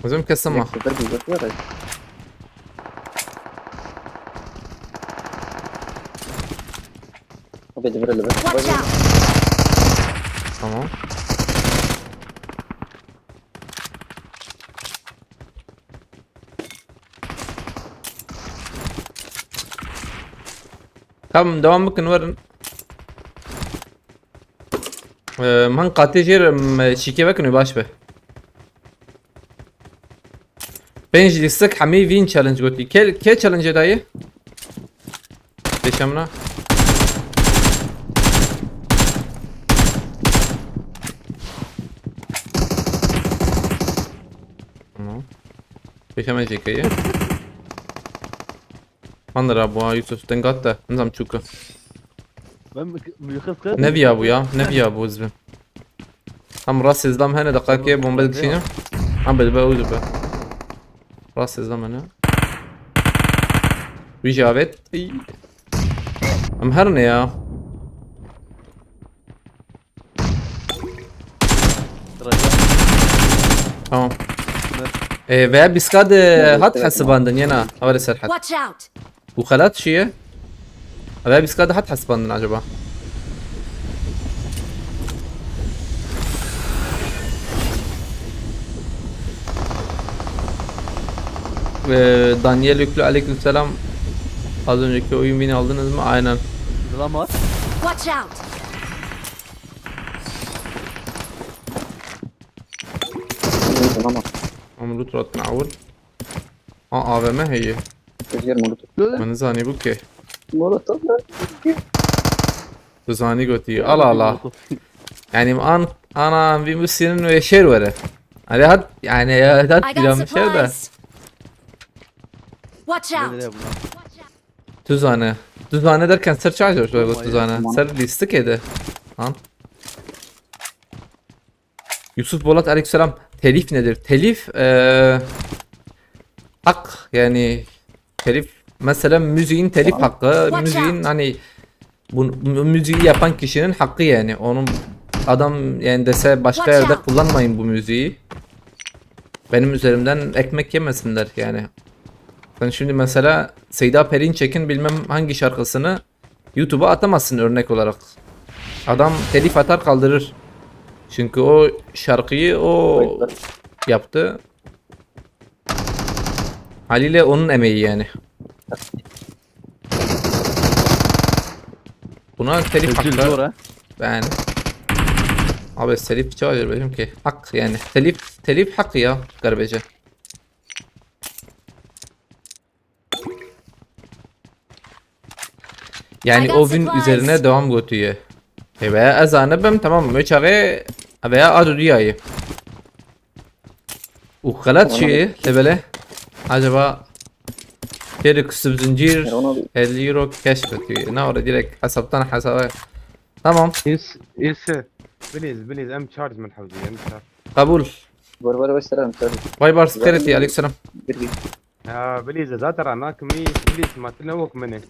Speaker 2: Özüm kısıtma.
Speaker 6: Sefer bir bakıyor abi. Abi de ver abi.
Speaker 5: Watch out!
Speaker 2: Tamam. Tamam devam bakın varın. من قاطع جير شيكي بكن باش به بينج لسك حمي فين تشالنج قلتي كي تشالنج داي بيشمنا بيشمنا جيكي منظر ابو يوسف تنقطع نظام تشوكا
Speaker 4: Ben müyükhız kız.
Speaker 2: نبي ابو يا نبي ابو زبم هم راس ازلام هنا دقائق بومبل شنو عم بالباوز به راس ازلام هنا ويجابت امهرني يا tamam veya biskad hat حسباندن ينا اول سرحت
Speaker 5: Watch out!
Speaker 2: وخلات شيء veya biskad hat حسباندن acaba Daniel Yüklü aleykümselam. Az önceki oyun beni aldınız mı? Aynen.
Speaker 4: Zılam var.
Speaker 5: Watch out!
Speaker 6: Tamam.
Speaker 2: عمرو ترات معول AVM هي
Speaker 6: Rüzgar molotof.
Speaker 2: من زاني بوكي
Speaker 6: Molotof.
Speaker 2: تزاني قوتي الله الله يعني انا بمسيرن ويشير ورا هذا هاد يعني هاد
Speaker 5: I got
Speaker 2: بلا مشير ده
Speaker 5: supplies! Watch out!
Speaker 4: Nereye bunlar?
Speaker 2: Tuzane. Tuzane derken ser charger şöyle
Speaker 6: Tamam,
Speaker 2: tuzane.
Speaker 6: tamam.
Speaker 2: Ser listik edi. Lan. Yusuf Bolat aleykümselam. Telif nedir? Telif hak yani telif mesela müziğin telif hakkı
Speaker 5: Watch
Speaker 2: müziğin
Speaker 5: out.
Speaker 2: hani bu müziği yapan kişinin hakkı yani onun adam yani dese başka
Speaker 5: Watch
Speaker 2: yerde
Speaker 5: out.
Speaker 2: kullanmayın bu müziği benim üzerimden ekmek yemesinler yani. Sen şimdi mesela Seyda Perinçek'in bilmem hangi şarkısını YouTube'a atamazsın örnek olarak. Adam telif atar kaldırır. Çünkü o şarkıyı o yaptı. Haliyle onun emeği yani. Buna telif
Speaker 4: Tecil
Speaker 2: hakkı
Speaker 4: zor ha.
Speaker 2: yani. Abi telif çağırır benim ki. Hak yani. Telif hakkı ya garbece. Yani
Speaker 5: I got
Speaker 2: o gün
Speaker 5: supplies.
Speaker 2: üzerine devam götürüyor. Veya ezanı ben tamam mı çare veya adı dünyayı. وخلات شيء لبله acaba bir kısım zincir 50 euro keşfeti. Ne orada direkt hesaptan hesaba. Tamam
Speaker 7: يس بليز بليز ام تشارج من حوزي ام تشارج
Speaker 2: kabul.
Speaker 6: Var var selam.
Speaker 2: Bay bar security aleykümselam.
Speaker 6: Bir git.
Speaker 7: بليز زاتر انا كمي بليز ما تنوك مني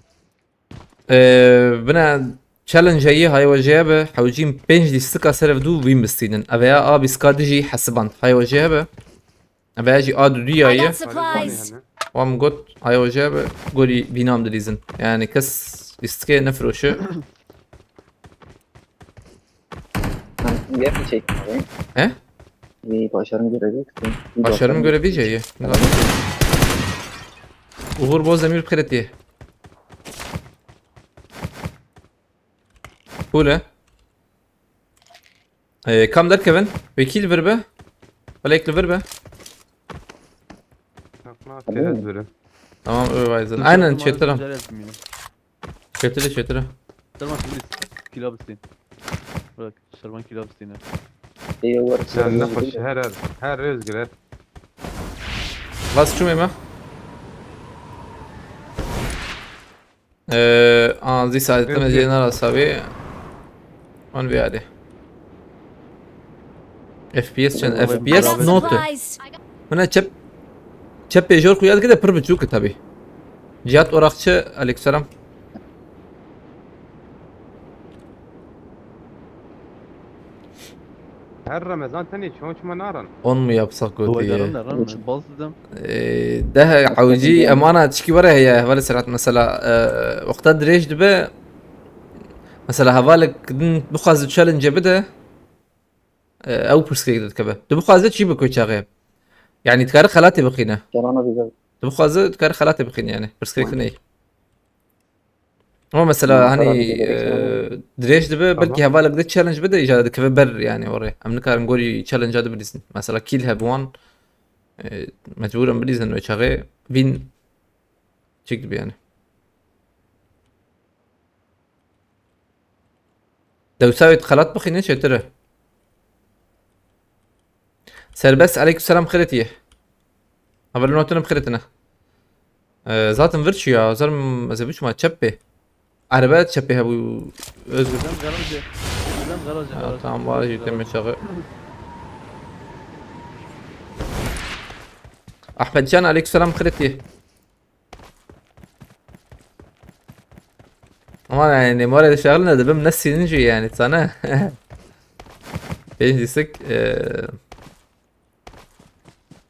Speaker 2: بنا challenge هي هاي وجهه حوجين بنج دي ستكا سرف دو وين بستينن ابيا ابي سكادجي حسبان هاي وجهه ابيا جي ادو
Speaker 5: I
Speaker 2: ديايه
Speaker 5: got supplies!
Speaker 2: وام قلت هاي وجهه قولي بينام دليزن يعني كس استكي نفروشه
Speaker 6: Gel bir çek abi.
Speaker 2: He?
Speaker 6: Bir başarım göreceksin.
Speaker 2: başarım görevi جايه Uğur Bozdemir kredi. Pule. Kam der Kevin? Vekil ver be. Valla ekli ver be.
Speaker 7: Kez biri.
Speaker 2: Tamam öyle aynen çetire.
Speaker 4: Güzel yazdım yine.
Speaker 2: Çetire.
Speaker 4: Şarman siz kilo abistin. Bırak Şarman kilo abistin.
Speaker 6: ايه هو
Speaker 7: Sen ne hoş her özgür.
Speaker 2: Was schon immer? دي ساعدتنا جينا الأسابيع وان بيعدي FPS عشان
Speaker 5: I
Speaker 2: FPS
Speaker 5: got
Speaker 2: نوتة
Speaker 5: supplies.
Speaker 2: هنا çep بيجور كوياد كده بر بتشوك تبي جات أوراقشة عليك سلام
Speaker 7: Her Ramazan tani çoğunç manaran.
Speaker 2: on mu yapsak
Speaker 4: هو
Speaker 2: قلت
Speaker 4: جربنا رن باظ دم
Speaker 2: ده عوجي أمانة تشكي ورا هي هذا سرعة مثلا وقت دريج دبا مثلا هذالك بخاز تشالنج بده او برسكيك كبه تبخاز شي بكو شاغي يعني تكار خلاتي بقينا
Speaker 6: جرانا بيجا
Speaker 2: تبخاز تكار خلاتي بقينا يعني برسكيك ني هو مثلا هني دريج دبا بلكي هذالك ده تشالنج بده ايجاد كبه بر يعني وري امن كار نقولي تشالنج هذا بديزن مثلا كيلها بوان مجبور بديزن انه شاغي فين تشيك يعني لو ساويت خلات بخينا شو ترى سربس عليكم السلام خيرتيه قبل ما تنم خيرتنا zaten virtue زرم زبيش ما تشبه عربات تشبه ابو özgür
Speaker 4: دم غرزة دم غرزة
Speaker 2: tamam var يتم شغل احمد جان عليكم السلام خيرتيه ama yani morada şağılına da ben nasıl sinirci yani sana بيجي سك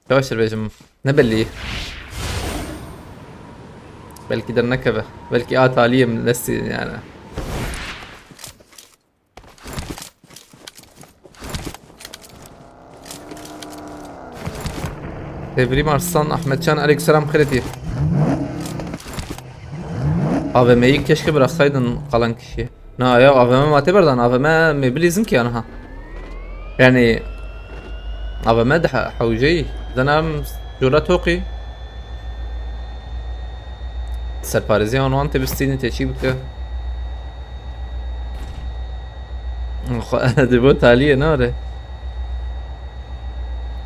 Speaker 2: تواشر بيجم نبلي بلكي در نكبه بلكي عالية من نسي يعني تبريم أرسلان أحمد شان عليك السلام خيرتي AVM'yi keşke bıraksaydın kalan kişiye. Na ya AVM mateberdan AVM مبليزن ki أنا يعني AVM ده حوجي ده أنا جورا توقي سرپارزی آنوان تبستینی تشی بکه دبو taliye nare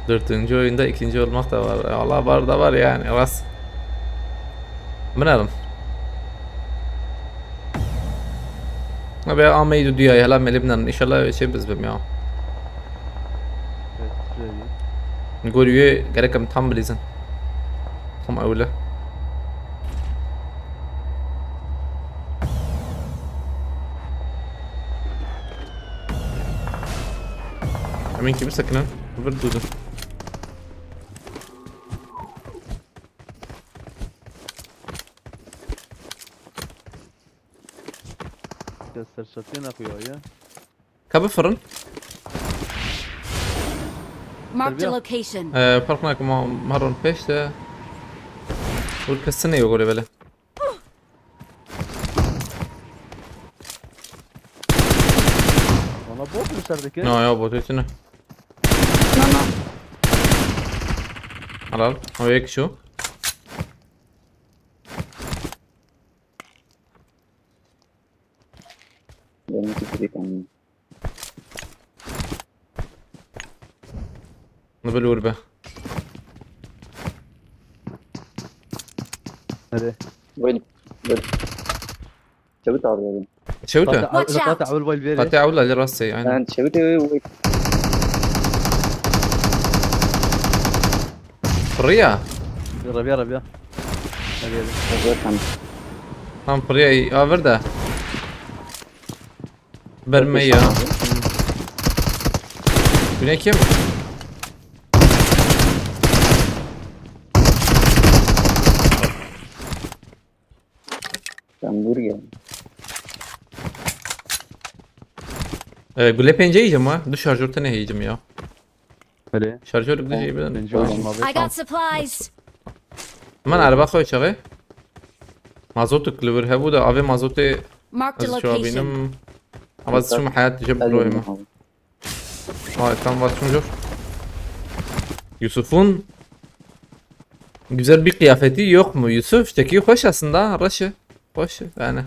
Speaker 2: dörtüncü oyunda ikinci olmak da var Allah var da var yani ras منالم أبي عامي دو ديا هلا ملبنا إن شاء الله شيء بس بمياه نقول ويا قريكم تام بليزن تام أوله أمين كيف سكنة بردودة
Speaker 4: كسر شاتين أخويا يا
Speaker 2: كابو فرن
Speaker 5: Marked a location.
Speaker 2: فرقنا كما مرة بيش ده والكسنة يقولي بله
Speaker 4: أنا بوك مشاردك
Speaker 2: نو يا بوتو شنو حلال هو هيك شو
Speaker 6: يعني كيف كان
Speaker 2: نبل وربه
Speaker 4: هذا
Speaker 6: وين شويت عربي
Speaker 2: شوته
Speaker 4: قاطع أول بايل بيري
Speaker 2: قاطع ولا لراسي يعني
Speaker 6: انت شويت وين
Speaker 2: فريا
Speaker 4: ربيع ربيع هذا
Speaker 6: كان
Speaker 2: هم فريا فرده برمية بني كم
Speaker 6: بوريا
Speaker 2: قول لي بين جاي جماعة دو شارجور تاني هي جماعة
Speaker 4: هذا
Speaker 2: شارجور بدي جاي بدن
Speaker 5: I got supplies.
Speaker 2: من عربة خوي شغي مازوت كلور هبو ده أبي مازوت
Speaker 5: Marked a
Speaker 2: از شو
Speaker 5: location.
Speaker 2: بينم بس شو حياتي جاب له إما tamam başım Yusuf'un güzel bir kıyafeti yok mu? Yusuf teki hoş aslında Raşı. Hoş yani.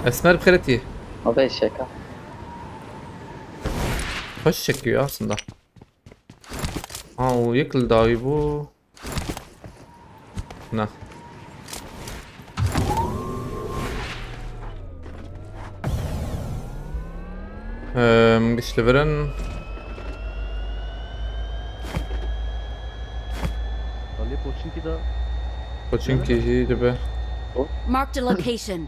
Speaker 2: Esmer bkhireti.
Speaker 6: هذا الشيكة
Speaker 2: Hoş çekiyor aslında. O yıkıl dahi bu. Ne? Güçlülerin
Speaker 4: خليه بوتشين كده.
Speaker 2: Koçinki gibi.
Speaker 5: Marked a location.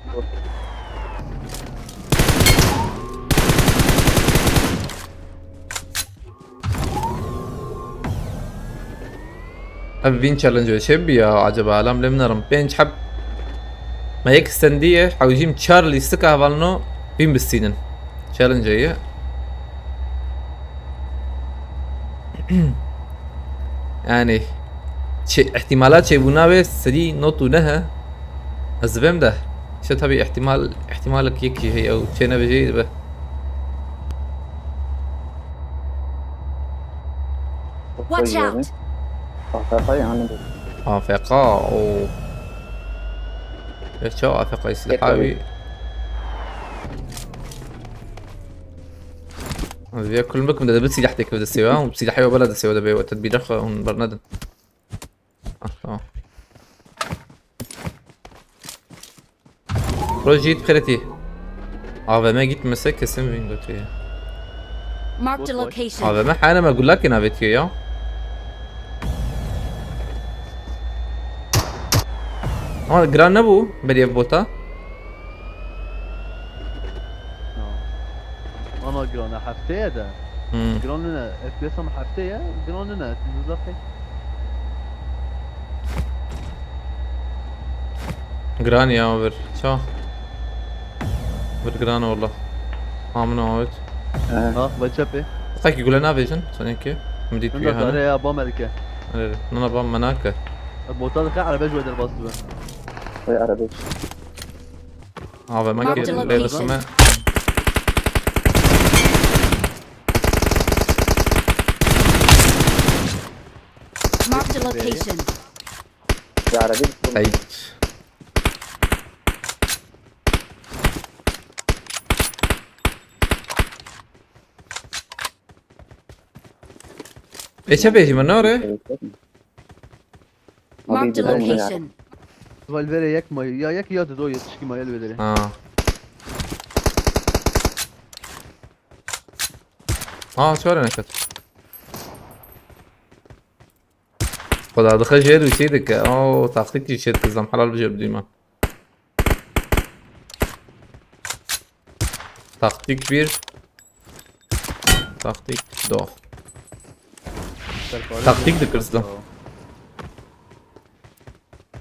Speaker 2: Abi win challenge شبي يا عجب عالم لم نرم بينج حب ما يكستنديه حوجيم تشارلي استكا فالنو بين بستينن challenge هي يعني احتمالات شيء بنابه سدي نوتو نها الزبم ده شو تبي احتمالك يكي هي او شيء نبي به
Speaker 5: Watch out.
Speaker 2: افقا او ايش هو افقا يسلحاوي هذا كل مكم ده بس يحتك بده سوا وبسلاحي وبلد سوا ده بيوقت تدبير هون برندن روجيت بخيرتي ما جيت مسك اسم وين قلت فيها
Speaker 5: Marked a location.
Speaker 2: ما انا ما اقول لك انا فيديو يا جران نبو بدي بوتا
Speaker 4: انا جرانا حفتيه ده. جراننا اف بي اس هم حفتيه جراننا تنزلقي.
Speaker 2: جران يا اوفر شو جران والله من اوت
Speaker 4: ها بتشبي.
Speaker 2: طيب يقول لنا فيجن صنيكي مديت
Speaker 4: عندك
Speaker 2: فيها
Speaker 4: يا بامريكا.
Speaker 2: انا بام مناك
Speaker 4: البوطان كان على بجوة الباص ده.
Speaker 6: وي عربي
Speaker 2: ما كي
Speaker 5: Marked a
Speaker 2: ليل
Speaker 5: location.
Speaker 2: السماء
Speaker 5: Marked a location.
Speaker 6: يا عربي
Speaker 2: اي ايش ابي من نوره
Speaker 5: Marked a location.
Speaker 4: فالفيري يك ما يا يك يا تدو يتشكي ما يلبدري.
Speaker 2: شو انا كنت خد دخل جيد ويسيدك طاقتك شد تزم حلال بجيب ديما طاقتك كبير طاقتك دو تاكتيك ذكرت ده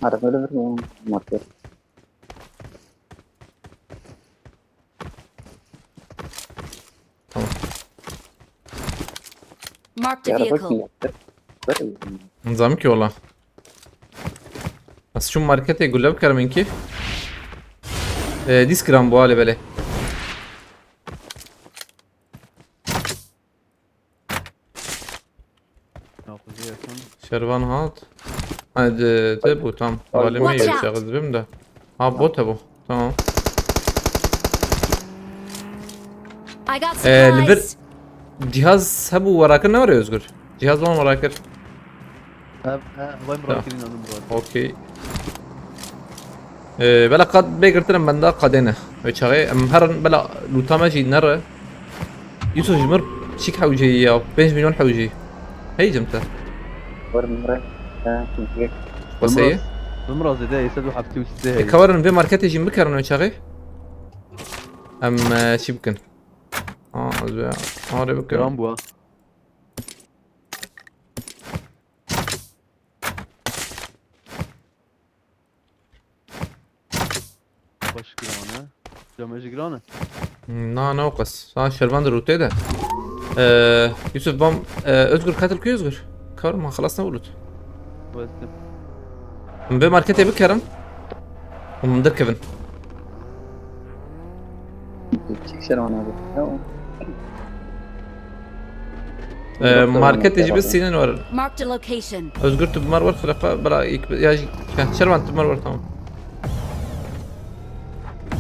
Speaker 6: عربي ليفر ماركت
Speaker 5: Marked a
Speaker 6: يا
Speaker 5: vehicle.
Speaker 6: عربي
Speaker 2: نظامك والله بس شو ماركتي يقول لك من كيف ديسك رامبوالي بله شربان هات هاد تبو تمام حوالي 100
Speaker 5: Watch out.
Speaker 2: شغل بمده بوت ابو تمام
Speaker 5: I got
Speaker 2: ليفر
Speaker 5: supplies.
Speaker 2: جهاز هبو وراكن نوري يزقر جهاز وين وراكن
Speaker 4: وين مراكلين انا مراد.
Speaker 2: اوكي بلا قد بيقرتنا بندا قدنا وشغي امهرن بلا لوتا ماجي نرى يوسف جمر شيك حوجي يا 5 مليون حوجي هي جمته
Speaker 6: ورمرة
Speaker 2: بس هي
Speaker 4: المرة زي ده يسدوا حفتي وستة.
Speaker 2: كورن في ماركت يجي مكرن وشغي ام شبكن زين هذا بكر
Speaker 4: رامبو. باش جرانا. جامج جرانا.
Speaker 2: ناقص شربان روتي ده يوسف بام اذكر قتل كي يذكر كور ما خلصنا ولد
Speaker 4: وزن.
Speaker 2: من ماركت بكرن ومن در كيفن
Speaker 6: تشيك شلون هذا
Speaker 2: ماركت يجي بس سينين ورا
Speaker 5: Marked a location.
Speaker 2: أذكرت بمرور خلفاء بلا يجي شرمان تمرور tamam.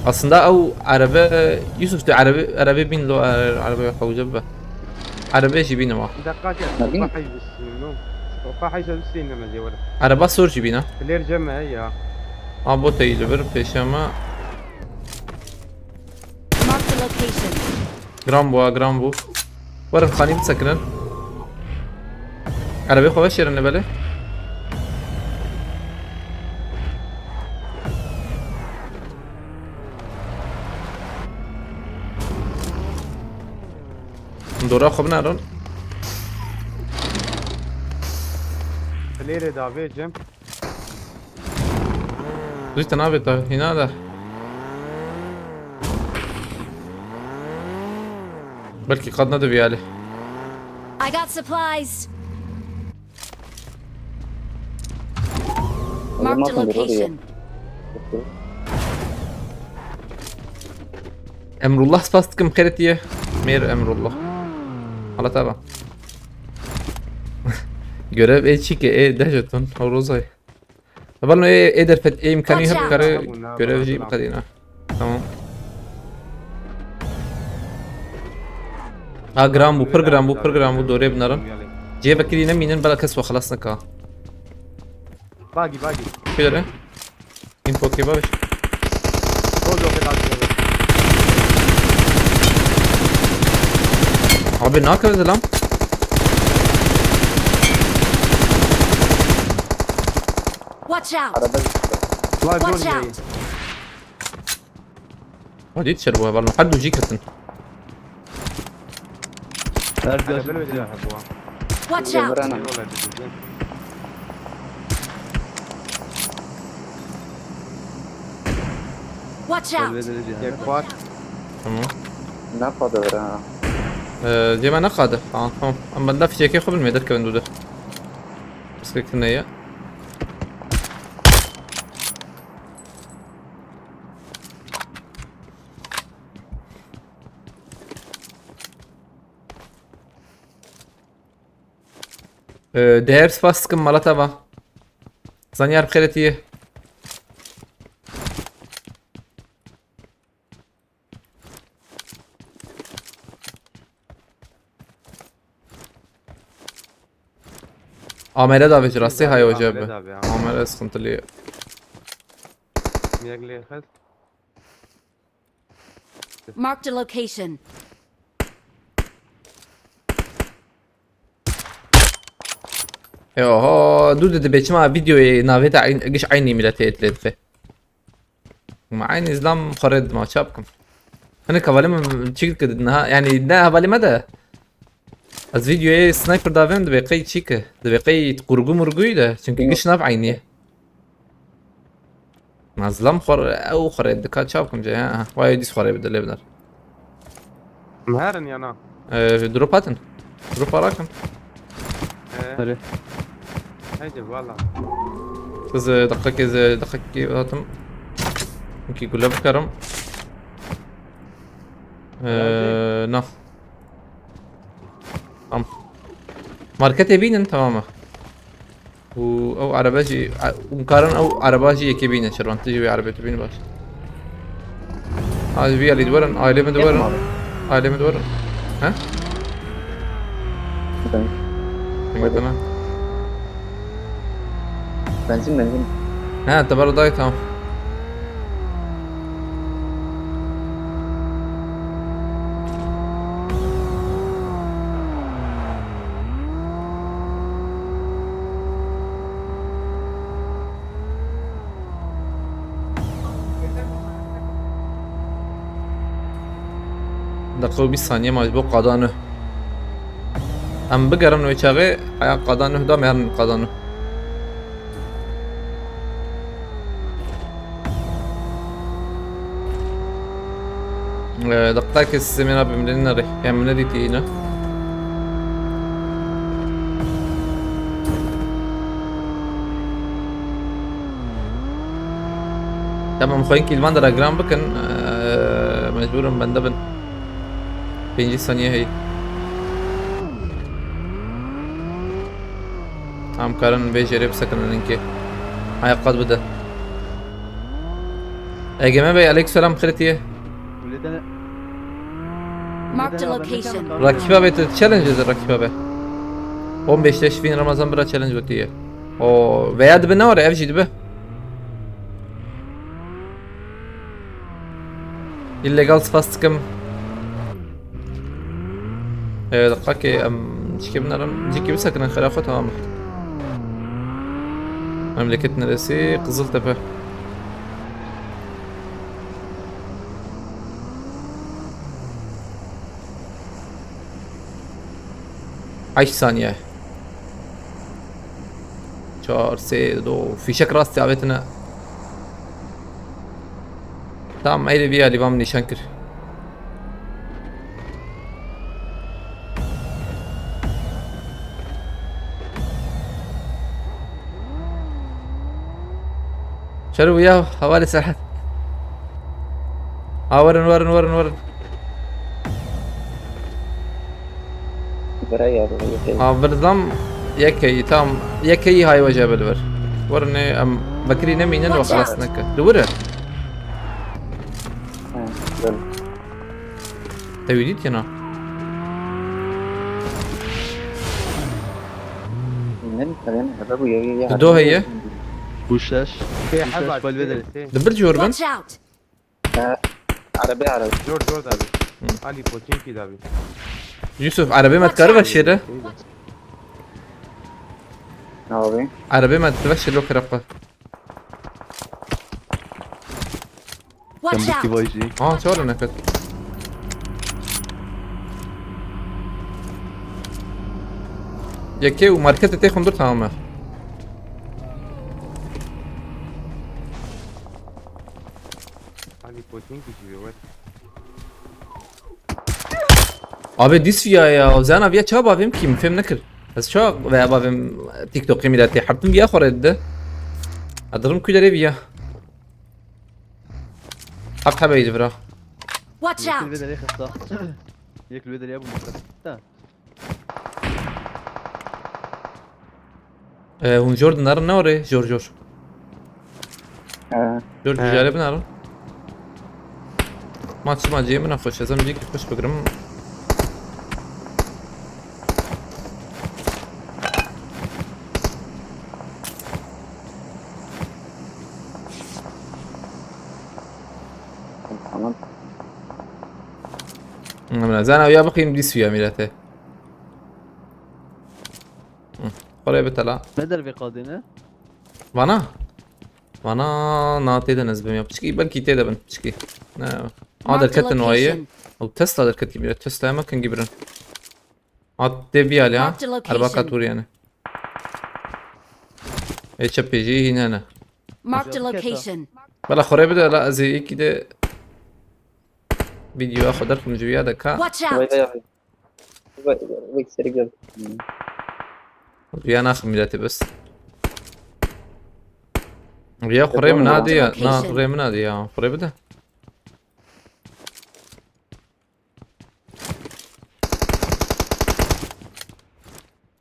Speaker 2: Aslında o araba Yusuf de araba bin lo araba يحوجب araba جيبينه ما
Speaker 7: دقات
Speaker 6: نبي.
Speaker 7: حي بالسنو توقع حي بالسن ما جي ولا
Speaker 2: araba sor جيبينه
Speaker 7: اللي جمع هي
Speaker 2: abo teyli bir peşama
Speaker 5: Marked a location.
Speaker 2: gram bu ورا خاني مسكنن araba خوش yerine böyle دورا خب نرون
Speaker 7: اللي دافي جم
Speaker 2: زيت نابت هنا ده بلكي قد ندبي عليه
Speaker 5: I got supplies. Marked a location.
Speaker 2: Emrullah spastıkım keretiye. Mer Emrullah. Allah tamam. Görev çike dehşetun horozay. Tabii eder fet imkanı hep kare görevci bقدينا. Tamam. gram bu program bu doğru بنرن. جي بكري نمينن بلا كسوة خلاص نكا.
Speaker 7: باقي
Speaker 2: كده info كبابش.
Speaker 7: روزو قطعة
Speaker 2: Abi ne yapıyoruz lan?
Speaker 5: Watch out.
Speaker 6: عربة
Speaker 7: والله
Speaker 5: Watch
Speaker 7: جول جاي
Speaker 5: out.
Speaker 2: Hadi تشربوها برضه حد وجيكتن.
Speaker 4: ارجع
Speaker 7: انا بالبداية احبوها
Speaker 5: Watch out.
Speaker 6: جمرانة
Speaker 7: والله بالبداية.
Speaker 5: Watch out.
Speaker 7: يا كوات
Speaker 2: Tamam.
Speaker 6: لا فاضي ورانا
Speaker 2: دي ما نقاده tamam. Ama da fişeki قبل ما يدرك من دوده. بس كنا هي. değer spastıkım malata va. Zanyar bخيرتيه. Amele davet rastı hay
Speaker 7: عامل
Speaker 2: hocam.
Speaker 7: دافي، ها.
Speaker 2: Amele sıkıntılı.
Speaker 7: ميقلي خذ
Speaker 5: Marked a location.
Speaker 2: Yo دود دي بيتما فيديو نافيتا قش عيني ملاتي اتلت مع عين اسلام خرد ما شابكم انا كفالي تشيك كده انها يعني ده بالي مدى az videoya sniper davem de beqay çike de beqay qurgu murguyu da çünkü gish nav ayni mazlam khor او خرد ka çapkum ja vay dis khore bedel lebnar
Speaker 7: مهارن يا انا
Speaker 2: dropatın drop arakan
Speaker 4: هري
Speaker 7: هيجي والله
Speaker 2: siz dakika atım ki kula bakaram na tamam market evinin tamamı و او عرباجي ومقارن او عرباجي يكبينه شرون تجي عربيه تبين باش هذا في اللي دورن اي ليفن دورن اي ليفن دورن ها عندنا
Speaker 6: بنزين
Speaker 2: ها انت برضه ضايق تمام دقيقة 20 ثانية مجبور قضانه ام بقرم نوي شاغي قضانه دا مهرن قضانه دقيقة السمينة بمدينة ريح يعني من دي تينا تمام خوين كيلمان درا جرام بكن مجبورم بندبن 5 ثانية هي هم كارن بيجري بسكن لينكي هاي قد بده يا جماعة بي عليك سلام خيرتيه
Speaker 4: ولدنا
Speaker 5: Marked a location.
Speaker 2: راكبة بيت تشالنج الراكبة بي 15 20 رمضان برا تشالنج وتيه او وياد بنور اف جي دبه illegal spasticum دقاكي ام شكي بنرم جيكي بسكن خلافة تمام مملكتنا راسي قزل تبه عيش ثانية 4 3 2 في شك راس تعبتنا tamam öyle bir yer devam nişan kır. شنو وياه حوالي ساعات ورن
Speaker 6: برای
Speaker 2: بردم یکی تام یکی های وجه بلور ورنه ام بکری نمینن و خلاص نکه دوره تبيديت هنا دو هي
Speaker 4: وشاش
Speaker 3: في حبة
Speaker 4: بالبدل
Speaker 2: دبر جوربن
Speaker 5: Watch out!
Speaker 6: عربي عربي
Speaker 7: جور دابي علي بوتشينكي دابي
Speaker 2: يوسف عربي ما تكرر الشيء
Speaker 6: عربي
Speaker 2: عربي ما تبغاش له كرفه
Speaker 5: Watch
Speaker 4: كم
Speaker 5: out!
Speaker 4: بايجي
Speaker 2: شو انا كنت يكي وماركت تاخذ دور تمام
Speaker 7: علي بوتشينكي جيوات
Speaker 2: Abi dis ya زانا بيا شباب بافهم كي مفهم نكر بس شو بافهم تيك توك ميلاتي حرتم بيا خرد اضرم كل بيا حق حبايبي برا
Speaker 5: Watch
Speaker 4: ياك
Speaker 5: out!
Speaker 4: البدل يا خصا ياك البدل يا ابو مكتا
Speaker 2: هون جوردن نار نوري جورج جالب نار ما تسمع جاي من اخش لازم يجيك يخش بقرم زانا ويا بقي مديس فيها ميلاته قريبة تلا
Speaker 4: بدل بقادنا
Speaker 2: وانا ناتي نسبة ميا بتشكي بلكي تيدا بن بتشكي هذا الكت نوعية او تسلا الكت كبيرة تسلا ما كان جبرن هاد تبي عليها
Speaker 5: Marked a location.
Speaker 2: 4 كاتوري يعني اتش بي جي هنا
Speaker 5: Marked a location.
Speaker 2: بلا قريبة لا زي كده فيديو اخذ لكم جويا دكا
Speaker 5: Watch out!
Speaker 6: ويك سرقل
Speaker 2: جويا ناخذ ميلاتي بس ويا قريب من هذه نا قريب من هذه يا قريب ده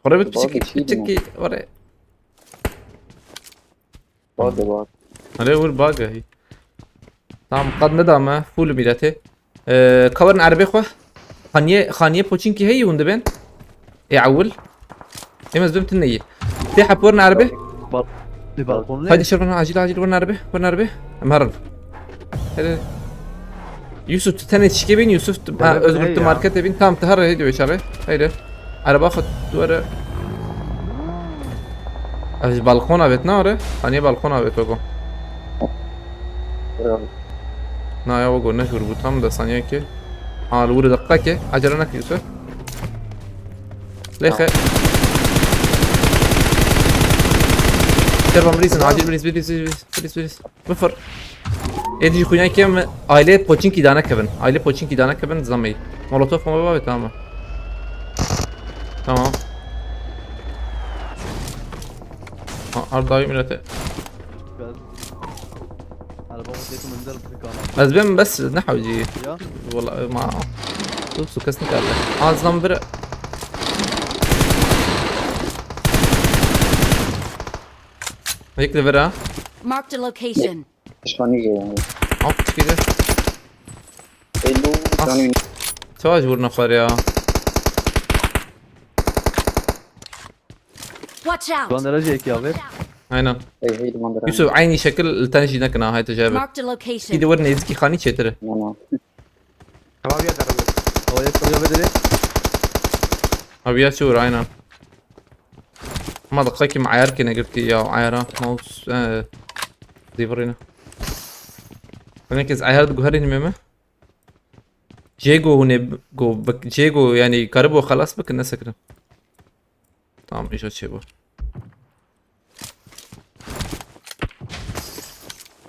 Speaker 2: قريب بتشكي ورا
Speaker 6: بعد
Speaker 2: عليه ور باقة هي tamam قد ندامة فول ميلاتي كورن عربي خوه خانية بوتشينكي هي وند بين يعول يمز بنت النية في حبورن عربي
Speaker 4: ببالكون
Speaker 2: هادي شربنا عاجل ورنا عربي مهرب يوسف تاني تشكي بين يوسف özgür market بين tam تهر هيدي بيشاري هيدا عربي اخد ورا از بالكون بيتنا ورا خانية بالكون بيتوكو نا يا وقول نشور بوتام ده ثانية كي الورد دقة كي عجلنا يوسف ليه Tervam reason acil please بفر ادي خويا كم aile Pochinki dana kevin aile Pochinki dana kevin zamayı Molotov mu var tamam tamam ardayım millete
Speaker 4: على بابا تيكم من ندرب في القناة
Speaker 2: از بهم بس نحوجي
Speaker 4: يا
Speaker 2: والله ما توسو كسني كارله اعظم برق هيك لفرا
Speaker 5: Marked a location.
Speaker 6: شلون يجي يعني
Speaker 2: عقد كده
Speaker 6: حلو شلون يجي
Speaker 2: سواج ور نفر يا
Speaker 5: Watch out!
Speaker 4: شلون رجعك يا غير
Speaker 2: aynen
Speaker 6: اي هي المنظر
Speaker 2: يوسف عيني شكل التاني نكنا هاي تجابر
Speaker 5: Marked a location.
Speaker 2: كده ورني يزكي خاني شتره
Speaker 6: انا
Speaker 7: Tamam ya darbe.
Speaker 4: هو يسوي بدري
Speaker 2: ابيات شور aynen ما دقيقي معيار كنا قلت يا عيارة موس دي فرينا هناك عيار جوهرين ميمه جيجو هنا جو بك جيجو يعني قربوا خلاص بك الناس كده tamam ايش هتشيبه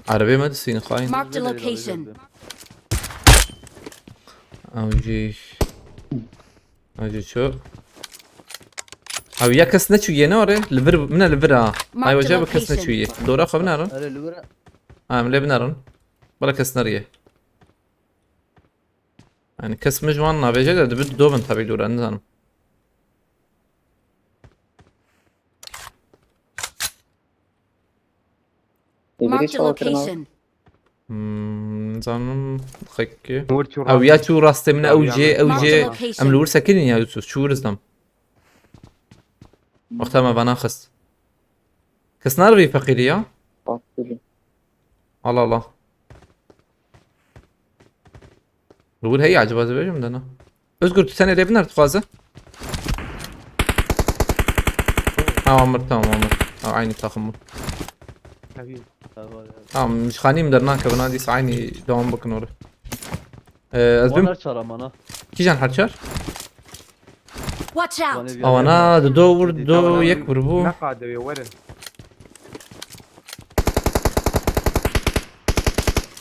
Speaker 2: عربية ما تسين خاين
Speaker 5: Marked a location.
Speaker 2: او جي شو او يا كسنا شوية نوري لفر من الفر هاي وجابه كسنا شوية دورا خو بنارن
Speaker 4: هلا الورا
Speaker 2: ملي بنارن بلا كسنارية يعني كس مجوانا بيجي ده بده دوبن تبي دورا نزانم
Speaker 5: Marked a location.
Speaker 2: نزانم دقيقة
Speaker 7: Nur şu
Speaker 2: او يا شو راستي من او جي
Speaker 5: Marked a location.
Speaker 2: ام لور ساكنين يا يوسف شو رزدم وقتها ما بناخس كسنار في فقيرية الله الله نقول هي عجبها زبيش مدنا اذكر تسني لي بنار تخازه عمر تمام عمر او عيني تاخمر مش خاني مدرناك بنادي عيني دوام بك نوره ازبم
Speaker 4: وانا شرم انا
Speaker 2: كي جان حرشر
Speaker 5: Watch out!
Speaker 2: او انا دو دو يكبر بو
Speaker 7: Ne kadar bir verin.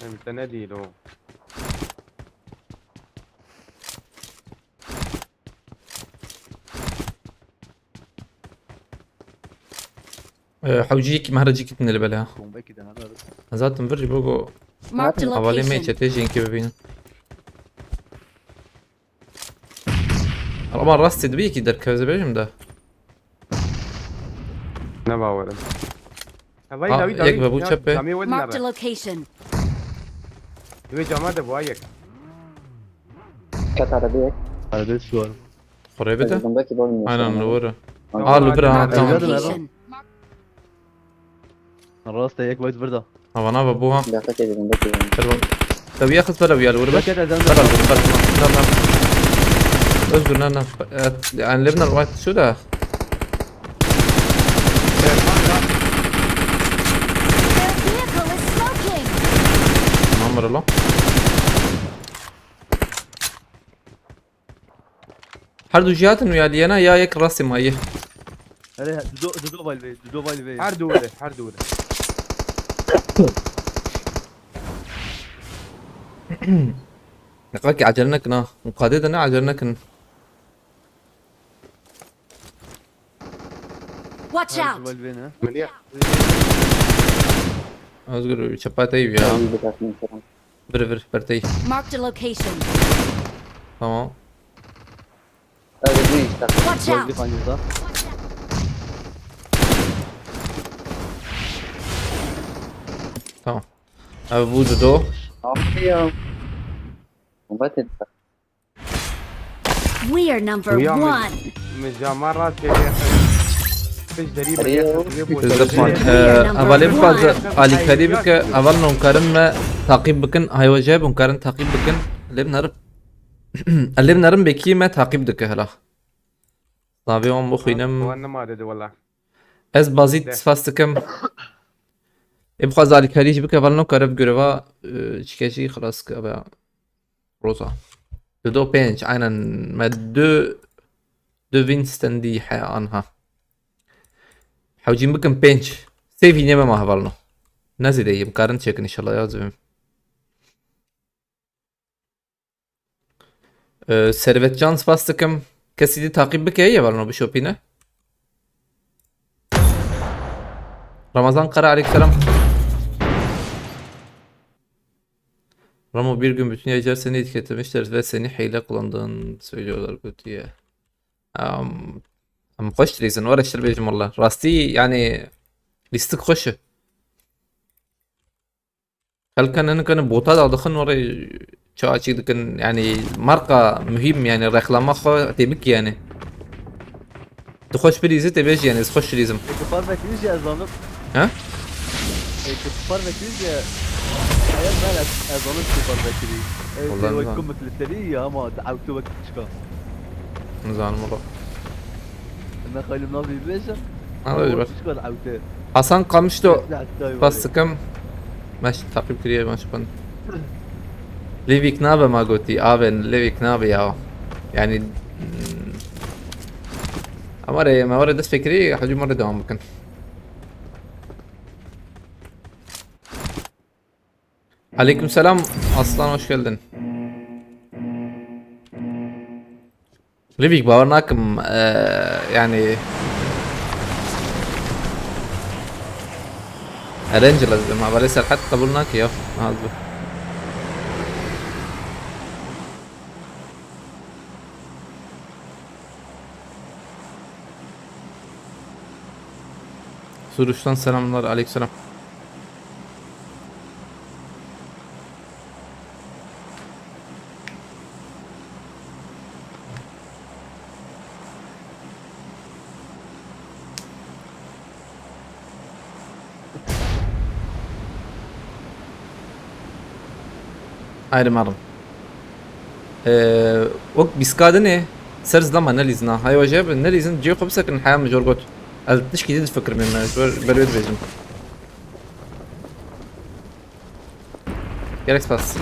Speaker 7: انت نادي له
Speaker 2: حوجيك مهرجيك من اللي بلاها
Speaker 4: بكي انا
Speaker 2: زاد نفرج بوجو
Speaker 5: Marked a
Speaker 2: حوالي ما
Speaker 5: location.
Speaker 2: تجي كيف بينا طبعا راس تدبيك يدر كذا بيجم ده
Speaker 7: ne bağırın. Havayı
Speaker 2: Aa,
Speaker 7: davi davi.
Speaker 2: yak be, bu çöpe.
Speaker 7: Camiye vodun
Speaker 5: Marked a
Speaker 7: ne be?
Speaker 5: location.
Speaker 7: Ve cama da bu ayak.
Speaker 6: كانت عربية
Speaker 4: هذا بس سؤال
Speaker 2: قريبته
Speaker 6: جنبك بقول
Speaker 2: انا نورة
Speaker 7: آه،
Speaker 2: لبرا
Speaker 5: Marked a
Speaker 2: تمام
Speaker 5: location.
Speaker 4: الراس تيك وايد برده
Speaker 2: انا بابوها
Speaker 6: بيعطيك جنبك
Speaker 2: طب ياخذ بلا ويا الوربة
Speaker 4: بكي
Speaker 2: بلا بلا اصبر نانا يعني لبنا الوقت شو ده
Speaker 5: Their vehicle is smoking!
Speaker 2: امر الله هر دو جهات انه يا لينا يا يك راسي مايه
Speaker 4: عليها دودو فايل دودو فايل
Speaker 7: Her duvara, her duvara.
Speaker 2: نقاكي عجلناكنا مقاددنا عجلناكن
Speaker 5: Watch out!
Speaker 4: فايل بينا
Speaker 7: Melih.
Speaker 2: اصبر شباتي يا بر برتي
Speaker 5: Marked a location.
Speaker 2: تمام
Speaker 5: Watch
Speaker 4: فايل
Speaker 5: out!
Speaker 4: بيخاني صح
Speaker 2: تمام ابو دو
Speaker 5: We are number
Speaker 7: ويا
Speaker 5: one.
Speaker 7: من جامعة كده. فيش دليل.
Speaker 2: بالضبط اولين فاز علي كريبك اول نمكرم تعقيب بكن هاي وجاب نمكرم تعقيب بكن اللي بنرم اللي بنرم بكيمة تعقيب دك هلا طابي ام بخوينم
Speaker 7: وانا ما ادري والله.
Speaker 2: از بازيت فاستكم ابقى زالي كريج بك اول نمكرم جروا شكاشي خلاص كبا روزا دو بينج عينا ما دو فينستن دي حي عنها حوجين بكم بينش سيفي نيما ما هبلنا نازي دي مقارن تشيكن ان شاء الله يا زلمه سيرفت جانس فاستكم كسيدي تعقيب بك هي هبلنا بشوبينا رمضان قرأ عليك سلام Ramo bir gün bütün geceler seni etiketlemişler ve seni hile kullandığını söylüyorlar kötüye. Ama hoş değilsin. Uğraştır bejim valla. Rasti yani listik hoşu. Kalkan enkan bota da aldıkın oraya çoğu açıklıkın yani marka mühim yani reklama xo tebrik yani. Tu hoş bir izi tebej yani hoş rizim.
Speaker 4: Ekipar vekiliz ya ezanım.
Speaker 2: Ha?
Speaker 4: Ekipar vekiliz ya. Hayal ben ezanım ekipar vekili.
Speaker 2: Vallahi
Speaker 4: Evet,
Speaker 2: nizam.
Speaker 4: ويكون مثل التالي ama دعوتو وقت تشكا.
Speaker 2: Nizam mı?
Speaker 4: انا خالي مناضي بيجا.
Speaker 2: Hadi bak.
Speaker 4: تشكا دعوتو.
Speaker 2: Hasan Kamışto
Speaker 4: لا حتى
Speaker 2: bastıkım. ماشي تعقيب كريه ماشي بند. ليفي كنابة ما قلتي ليفي كنابة يا يعني أمر ما ورد بس فكري حجي مرة دوام ممكن. Aleyküm selam Aslan hoş geldin. Livik باورناكم يعني ارنج لازم ما لسه حتى قبلناك يا هذا Suruç'tan selamlar aleykümselam. Ayrı marım. وقت بيسكادني سرز لما نليزنا هاي وجاب نليزن جيو خبسك الحياة مجرقوت التش جديد فكر من بريد بيجم جالكس باس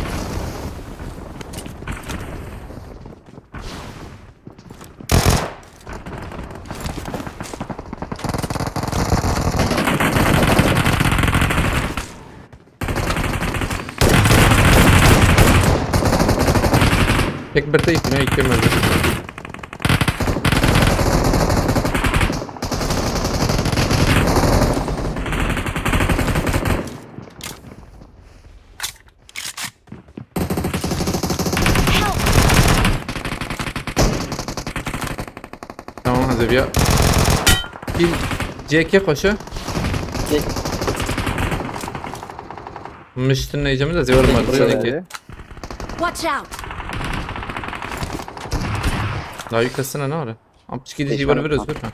Speaker 2: Tek bir tek ne yıkamıyordu. Tamam hadi bir CK koşu. مش تنجم ده زي ورا ما تسالك
Speaker 5: Watch out!
Speaker 2: Daha yüklasana ne var? 62 diye bana veriyoruz lütfen.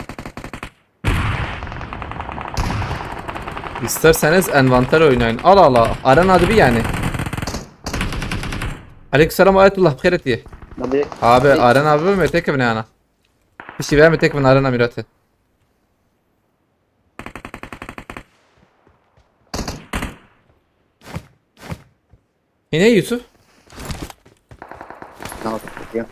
Speaker 2: İsterseniz envanter oynayın. Al al. Aran adı bir yani. Aleykümselam ayetullah bخير diye.
Speaker 6: نضيق.
Speaker 2: Abi Aran abi mi tek mi ana? Bir şey verme tek mi Aran amirati. Yine Yusuf.
Speaker 6: ناطق.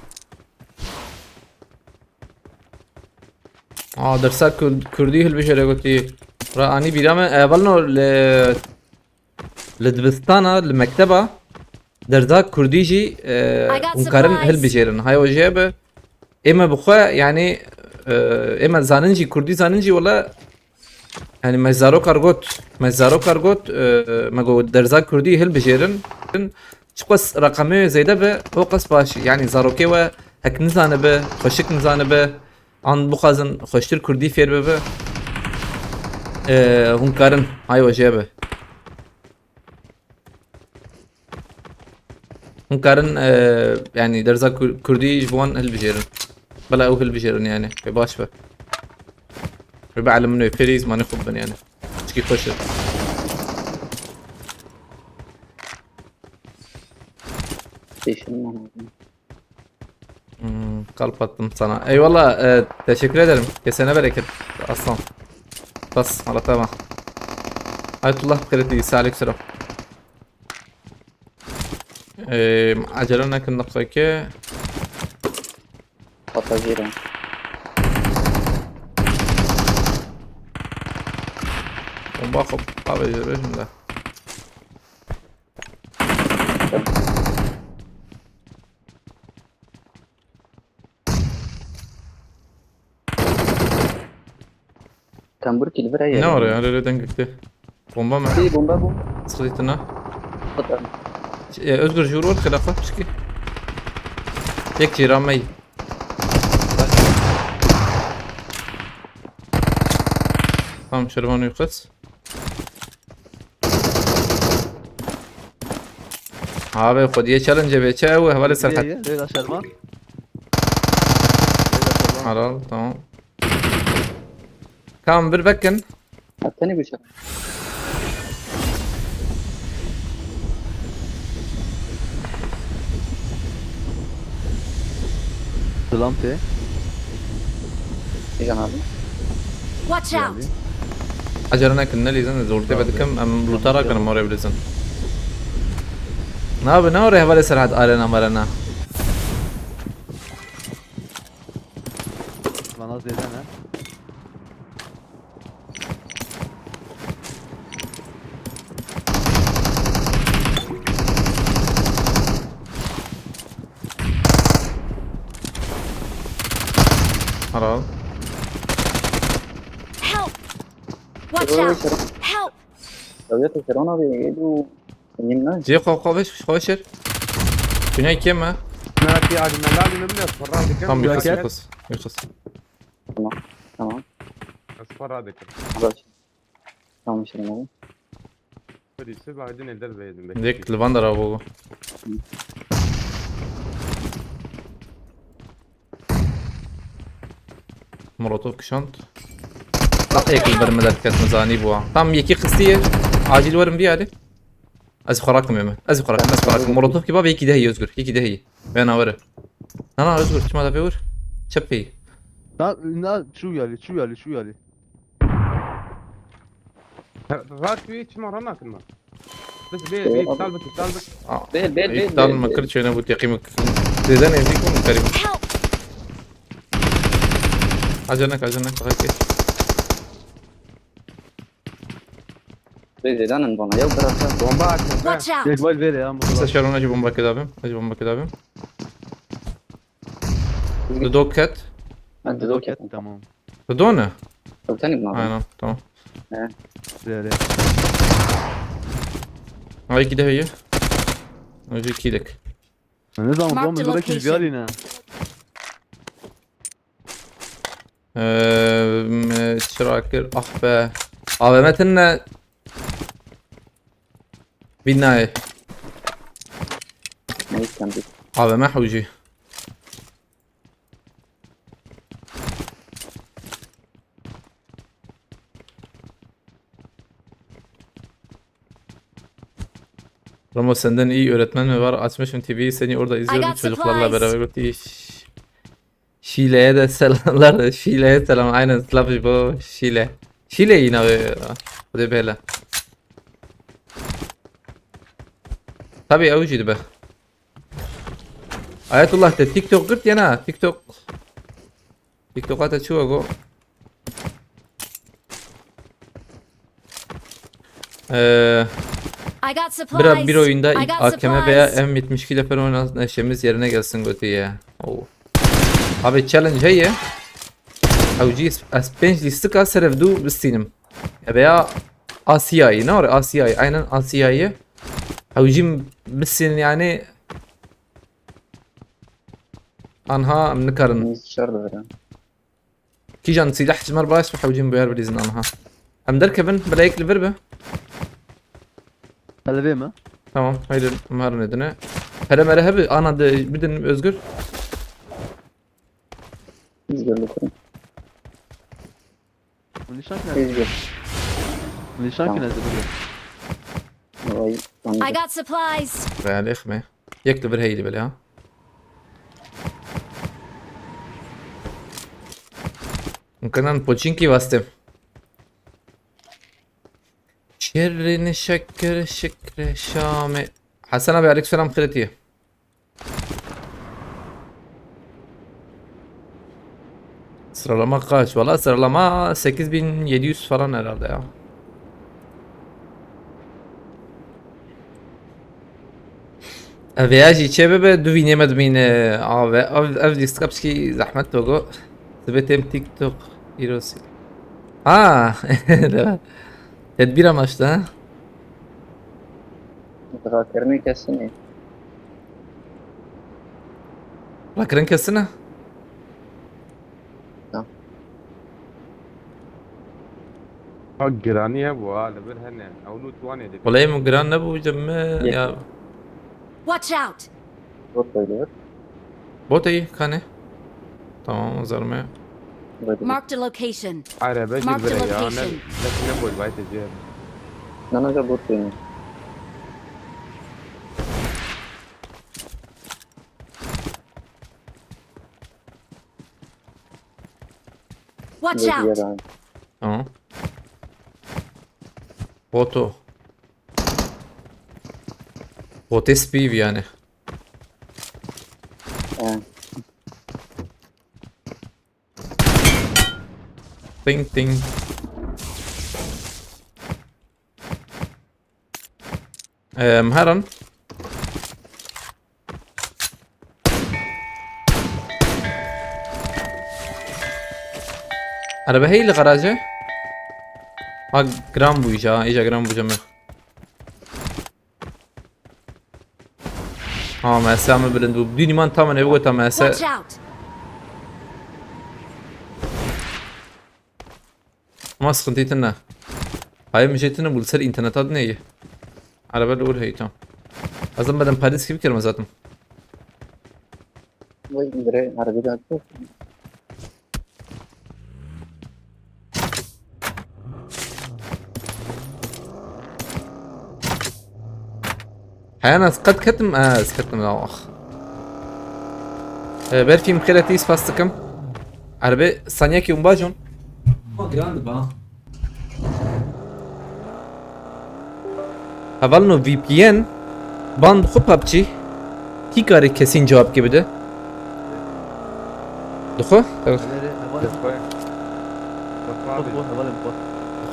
Speaker 2: درسا كردي هالبشرة قلتي راني بيرامة قبلنا لدبستانا المكتبة درزا كرديجي ونكرن هالبشرة هاي وجابة اما بخوا يعني اما زاننجي كردي زاننجي ولا يعني مزارو كارغوت ما جو درزا كردي هالبشرة شقص رقمي زيدا به هو قص باش يعني زاروكي و هك نزانه به خوشك نزانه به an bu kazın hoştur kurdi ferbebe hunkarın hay vajebe hunkarın yani derza kurdi jwan helbijerin bala او helbijerin yani ve baş be ve بعلم انه فريز ما نخبن يعني تشكي خوش
Speaker 6: ايش المهم؟
Speaker 2: Kalp attım sana. Eyvallah. Teşekkür ederim. Kesene bereket. Aslan. Bas. Allah tamam. Ayetullah bخير İsa aleykümselam. Acelena كنا دقيقة.
Speaker 6: بطاجيرة.
Speaker 2: وباخذ طابة بسم الله.
Speaker 6: كان بركي الفرع
Speaker 2: Ne var ya? Öyle dengekti. Bomba mı?
Speaker 6: في بومبا بوم.
Speaker 2: Sıkıntına.
Speaker 6: خطر.
Speaker 2: Özgür jurur خلافه بشكي يك رامي tamam şervan yukarıs abi خد يا challenge بيتشاوي حوالي سرحة
Speaker 4: ليه شرمان
Speaker 2: حلال tamam كم بربكن
Speaker 6: الثاني بيشرب
Speaker 4: سلامتي
Speaker 6: ايش انا
Speaker 5: Watch out!
Speaker 2: أجرنا كنا ليزن زورتي بدكم أم روتارا كنا موري بليزن نابي نوري حوالي سرحة آلنا مرنا
Speaker 4: bana zeyden ha.
Speaker 2: حلال
Speaker 5: Help! Watch out! Help!
Speaker 6: لو جت الكورونا بيجوا يمنع
Speaker 2: جي خوشر Güney kim ha?
Speaker 7: ناتي عاد من لازم نبدا اصفر هذيك
Speaker 2: Tam يخص يخص
Speaker 6: تمام
Speaker 7: اصفر هذيك
Speaker 6: خلاص تمام شنو
Speaker 7: بدي سبعه بعدين الدرب يدن
Speaker 2: ديك لفاندر أبوه مروتوف كشنت لا هيك البرمدات كانت مزاني بوا tam يكي خستيه acil varım bir hadi az خراكم يا az خراكم مروتوف كباب يكي ده هي özgür يكي ده هي ben avare انا özgür كما ده بيور çapı
Speaker 4: لا شو يالي
Speaker 7: راك في هيك مره ما كنا بس بي طالبك
Speaker 6: بيل
Speaker 2: iptal ما كرت شيء نبغى تقيمك زين يزيكم كريم
Speaker 5: Help!
Speaker 2: اجنك هيك
Speaker 6: بيل ده انا بنا يو برا
Speaker 7: بومبات
Speaker 5: Watch out!
Speaker 4: يقبل فيري يا
Speaker 2: بس شارون اجي بومبا كده بهم دوك كات
Speaker 6: انت دوكت
Speaker 4: تمام
Speaker 2: دونه
Speaker 6: لو ثاني بنا
Speaker 2: aynen tamam
Speaker 4: فيري
Speaker 2: هاي كده هي اجي كيدك
Speaker 4: نظام
Speaker 5: Mark
Speaker 4: بوم
Speaker 5: the
Speaker 4: يقول لك
Speaker 5: location.
Speaker 4: الفيالينا
Speaker 2: شراكر اخ AVM'tن بالنهاية
Speaker 6: ما يمكن بي
Speaker 2: AVM حوجي Ramos senden iyi öğretmen mi var? Açmışım TV'yi seni orada izliyorum
Speaker 5: got
Speaker 2: çocuklarla
Speaker 5: supplies.
Speaker 2: beraber. Şile'ye de selamlar. Şile'ye selam. Aynen Slavic bu Şile. Şile yine bu da böyle. Tabii avcıydı be. Ayetullah de TikTok gırt yana TikTok. TikTok'a da çoğu go.
Speaker 5: I got supplies!
Speaker 2: Bir oyunda
Speaker 5: I got
Speaker 2: AKM veya
Speaker 5: supplies!
Speaker 2: M72 ile falan oynasın neşemiz yerine gelsin götü ya. Oo. Abi challenge هي حوجي اسبنج ليستك اسرف دو بالسينم veya آسيائي نور آسيائي aynen آسيائي حوجي بالسين يعني انها منكرن
Speaker 6: شر ده
Speaker 2: كي جان سلاح جمر باش حوجي بيار بليزن انها ام دركبن بلايك الفربه
Speaker 4: هلا بيما
Speaker 2: tamam haydi umarım nedene hele merhaba ana da bidin özgür
Speaker 6: يزقل لكم
Speaker 4: ونيشان كنا
Speaker 6: يزقل
Speaker 4: ونيشان كنا زبده
Speaker 6: وي
Speaker 5: I got supplies!
Speaker 2: veya lekme يكتب هيلي بلا ممكن ان بوتشينكي واستم شرني شكر شكر شامي حسن ابي عليك سلام خيرتي sıralama kaç? Valla sıralama 8700 falan herhalde ya. Viaji شباب دوینیم ادمین آوه اف دیسکاپسکی زحمت توگو سبتم تیک توک ایروسی تدبیر amaçlı ha
Speaker 6: تذكرني كالسنة
Speaker 2: راكرين كسنة
Speaker 7: جراني ابو لبر هنا او نوت واني دي
Speaker 2: ولا يم جران نبو جم يا
Speaker 5: Watch out!
Speaker 6: What?
Speaker 2: بوتي كان تمام زلمة
Speaker 5: Marked a location.
Speaker 7: عربي
Speaker 5: Mark the
Speaker 7: جبر يا
Speaker 5: location.
Speaker 7: لكن ابو البيت جيب
Speaker 6: None of the boat thing.
Speaker 5: Watch out!
Speaker 2: تمام بوتو بوتي سبيف يعني تينج تينج مهرن انا بهي اللي غراجه ها جرام بوجا اجا جرام بوجا مخ ها ما سامي بلندو بدوني ما انتامن يبغى تما
Speaker 5: Watch out!
Speaker 2: ما سخنتيتنا هاي مشيتنا بولسر انترنت ادنيه على بال اقول هي تمام اظن بدل باريس كيف كلمه ذاتهم
Speaker 6: Why Andre عربي ده
Speaker 2: انا قد كتم سكتم لا اخ بركي مخيلتيس فاستكم عربي سانياكي ومباجون ما جراند با اولنو في بي ان باند خو پابچی کی کاری کسین جواب کی بده دخو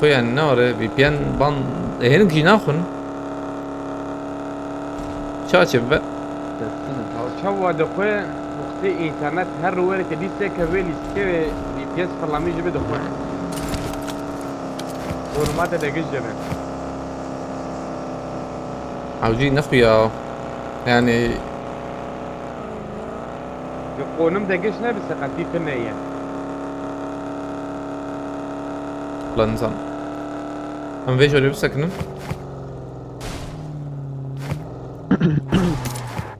Speaker 2: خويا النار في بي ان باند هنك جيناخن شاشب
Speaker 7: او شو دخوي وقتي انترنت هر ولا تدي سكويلي سكوي بي بي اس فرلامي جبه دخوي ورمات دقيق جبه
Speaker 2: عاوزين اخويا يعني
Speaker 7: يقولون دقيقنا بس قلتي فينا اياه
Speaker 2: لنزان ام vejo ali بسكنه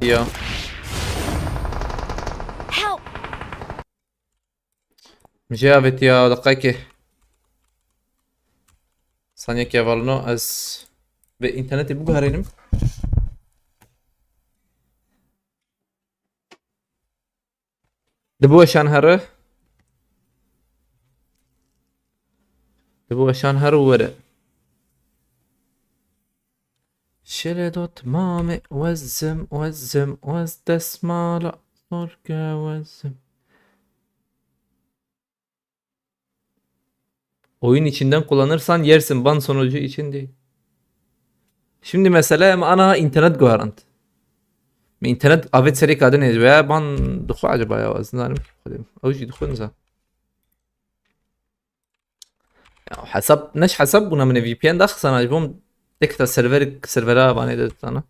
Speaker 2: يا
Speaker 5: Help!
Speaker 2: مجابت يا دقيقة ثانية كي فالنو از بإنترنت بقهرينم دبوا شان هره دبوا شان هره ورا شلدوت مامي وزم وزم وزدسمالا صرقة وزم Oyun içinden kullanırsan yersin ban sonucu için değil. Şimdi mesela ana internet garant. internet أبد سريع كادن هجوا بان دخول عجبا يا وزن خدم أوجي دخول نزا حسب نش حسب بنا من VPN داخل sana عجبهم تكتا server'a bana dedi sana.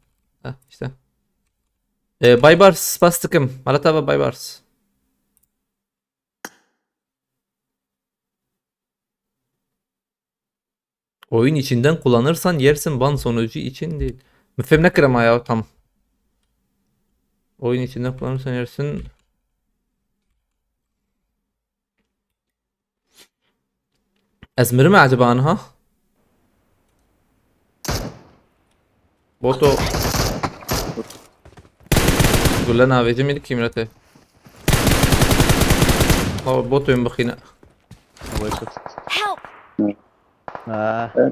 Speaker 2: Ha işte. Baybars bastıkım. Malatya Baybars. Oyun içinden kullanırsan yersin ban sonucu için değil. Müfhem ne krema ya tam. Oyun içinden kullanırsan yersin. أزمر ما عجبانها بوتو قول لنا بيجي ملك كاميرته هو بوتو ينبخينا
Speaker 5: Help!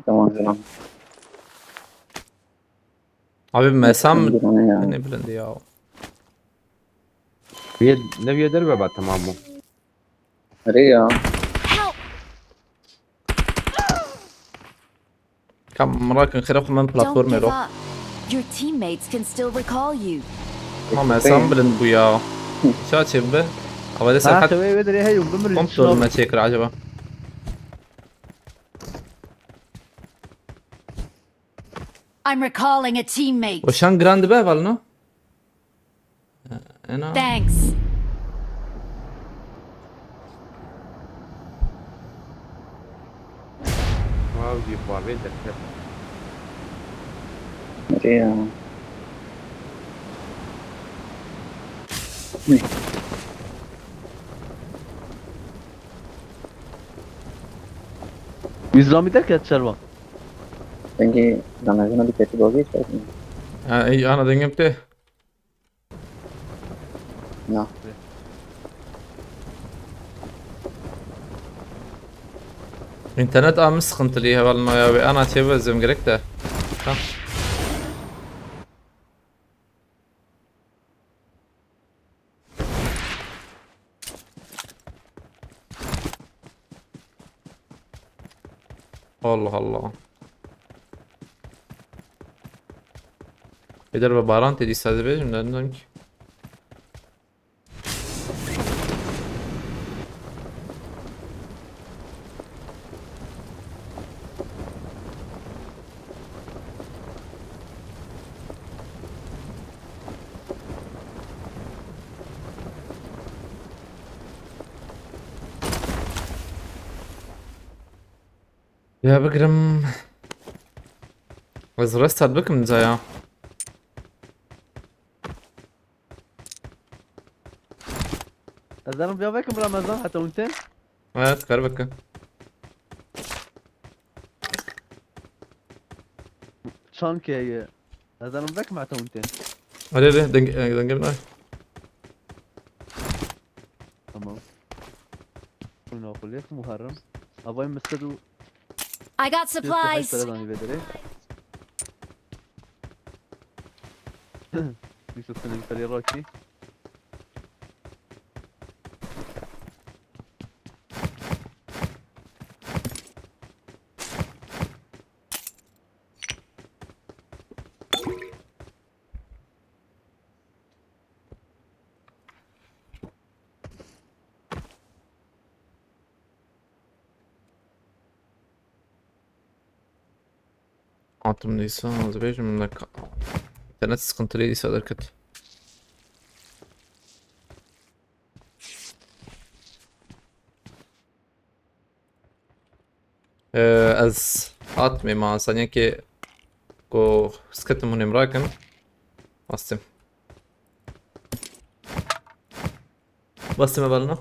Speaker 6: tamam.
Speaker 2: abi mesam
Speaker 6: Yani.
Speaker 2: ne bilindi ya
Speaker 7: نبي دربه بعد تمامه
Speaker 6: Nereye ya?
Speaker 5: Help!
Speaker 2: كم مراكن خير من
Speaker 5: Don't
Speaker 2: بلاتفورم
Speaker 5: give
Speaker 2: يروح
Speaker 5: up. Your teammates can still recall you.
Speaker 2: ما mesam بلند بويا شو تشبه أول لسه
Speaker 3: ها
Speaker 2: حتى
Speaker 3: توي بدري هي وبمر
Speaker 2: كنترول ما تشكر عجبه
Speaker 5: I'm recalling a teammate.
Speaker 2: وشان جراند بقى بالنا أنا
Speaker 5: Thanks.
Speaker 7: حوزي بواري دركت
Speaker 6: مريا
Speaker 4: İzlami derken Şervan.
Speaker 6: Peki Ramazan'a bir kötü bölge istersin.
Speaker 2: اي انا دنجمته
Speaker 6: Ya.
Speaker 2: انترنت امس خنت ليها والله يا انا تشبه زم جريكتا الله الله Bir de baran dedi sadece benim dedim ki. Ya بقرم وزرست بكم زيها
Speaker 4: أذان بيابكم رمضان حتى وانت
Speaker 2: evet karbaka
Speaker 4: شان كي أذان بيابكم حتى وانت
Speaker 2: hadi hadi dengem
Speaker 4: تمام كنا أقول لك محرم أبغى مستدو
Speaker 5: I got supplies.
Speaker 4: بلداني بدري يوسف سنة فري راكي
Speaker 2: Altımdaysa az benim de internet sıkıntılıysa da kötü. از عاطمي مع ثانية كو سكتم هوني مراكن بستم بالنا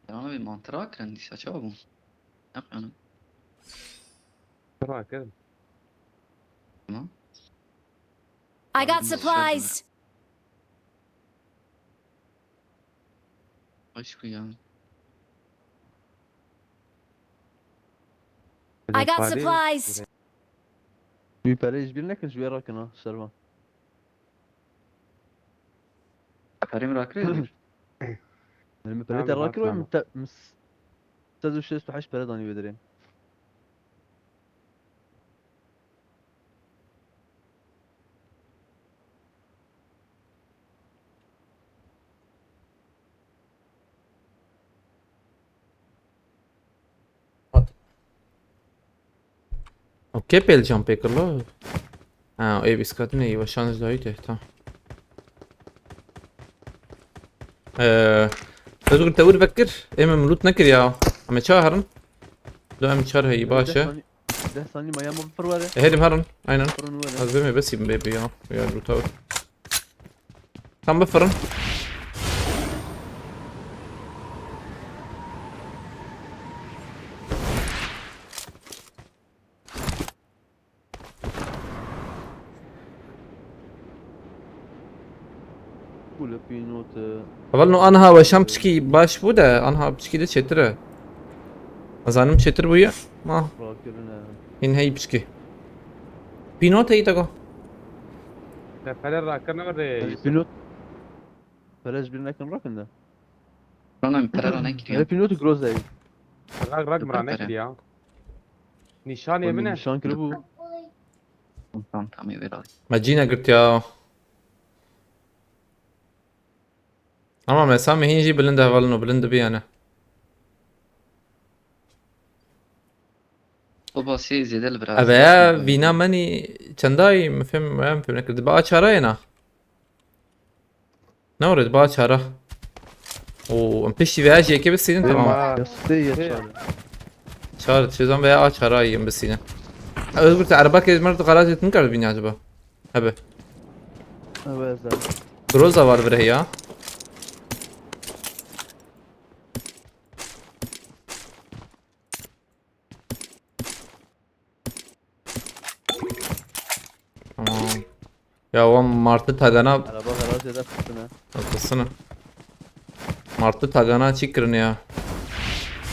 Speaker 6: Ya bir mantıra krendisi acaba bu. Yap yani.
Speaker 7: ترى كده
Speaker 6: Tamam.
Speaker 5: I got supplies.
Speaker 6: Aşkı ya.
Speaker 5: I got supplies.
Speaker 4: شوي بريج بير لكن شوي راكنا شرفان
Speaker 6: Karim Rakri.
Speaker 4: يعني بريت راكر ولا مستدو شيء حش بلداني بدري
Speaker 2: اوكي بيلجام بيكرلو اي بيسكاتني ايوه شانس دايته تمام تقدر تقول فكر ايما ملوت نكر يا عم تشاهرن لو عم تشار هي باشا
Speaker 4: ده ثاني ما يعمل بروره
Speaker 2: هيدي مهرن اينن
Speaker 4: فرن ولا
Speaker 2: azbemi بس بيبي يا روتاور tam بفرن
Speaker 4: ولا بينوت
Speaker 2: اولنو انها وشام بشكي باش بودا انها بشكي ده çetire azanım çetir bu ya ma
Speaker 4: راكرنا
Speaker 2: in hey bişki pinot hey tago
Speaker 7: فعلا راكنا ولا
Speaker 4: بينوت بريج بير لكن راكن ده
Speaker 6: Rana bir karar ne
Speaker 4: هي
Speaker 6: giriyor?
Speaker 4: بينوت جروزاي
Speaker 7: رق مرانه كريا نشان يمنه
Speaker 4: نشان كربو
Speaker 6: Tamam يبي
Speaker 2: مجينا قلت يا اما مسامي هيجي بلند هفلنو بلند بي انا
Speaker 6: بابا سي زيد البراز
Speaker 2: ابا فينا ماني چنداي مفهم ما فهم نكرد با چاره انا نورد با چاره و ام بيشي فياجي كيف بسين تمام
Speaker 4: يا شغله
Speaker 2: چار چیزام بیا چاره ایم بسینه از برت عربا که مرد قرارت تنکرد بینی عجبا هبه
Speaker 4: هذا
Speaker 2: گروزا var بره ya tamam ya o martı tagana
Speaker 4: على بغل راسي ده فتنا
Speaker 2: kısını martı tagana çikrin ya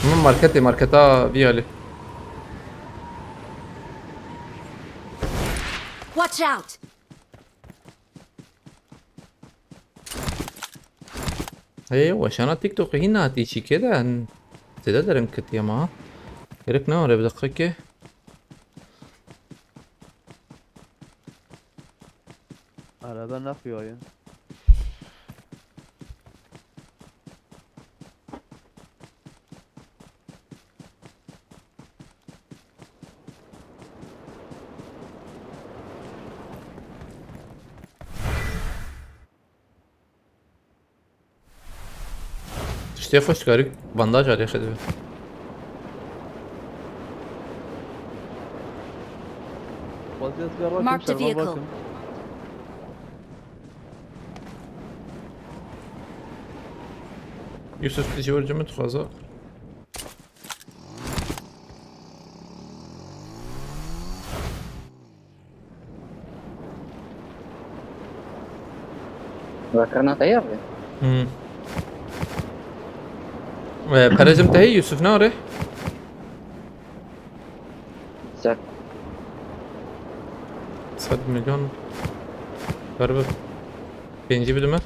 Speaker 2: ama marketa bir hali
Speaker 5: Watch out!
Speaker 2: ايوه عشان تيك توك هنا تيجي كده تقدر انكت يا ما يرك نور بدقيقة
Speaker 4: على بالنا في وين
Speaker 2: تشتي خوش كاريك بانداج عليه خدمة
Speaker 5: Marked a vehicle.
Speaker 2: يوسف تيجي ورجمت خازا
Speaker 6: ذكرنا طيار
Speaker 2: پرزم تهي يوسف ناره
Speaker 6: زك
Speaker 2: 100 milyon قرب بينجي بدمه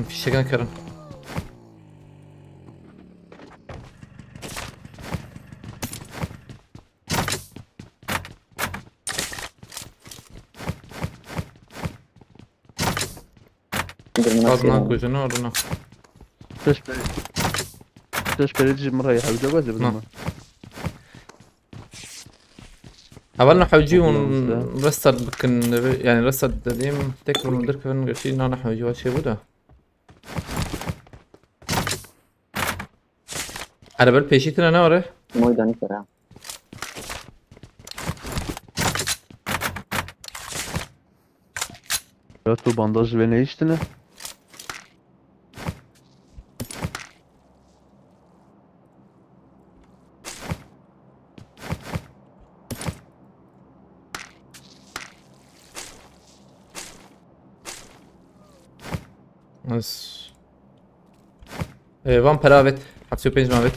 Speaker 2: في شيء كان قادنا كوزنا ورنا
Speaker 4: تش بريدج مريح وجواز بدنا
Speaker 2: عملنا حوجي ونرستد بكن يعني رستد ديم تكبر من درك فن شيء نحن حوجي وشي بودا على بال بيشيتنا نوره
Speaker 6: ميداني كرا
Speaker 4: تو بانداج بين ايشتنا
Speaker 2: بس وان پراوت 75 ماوت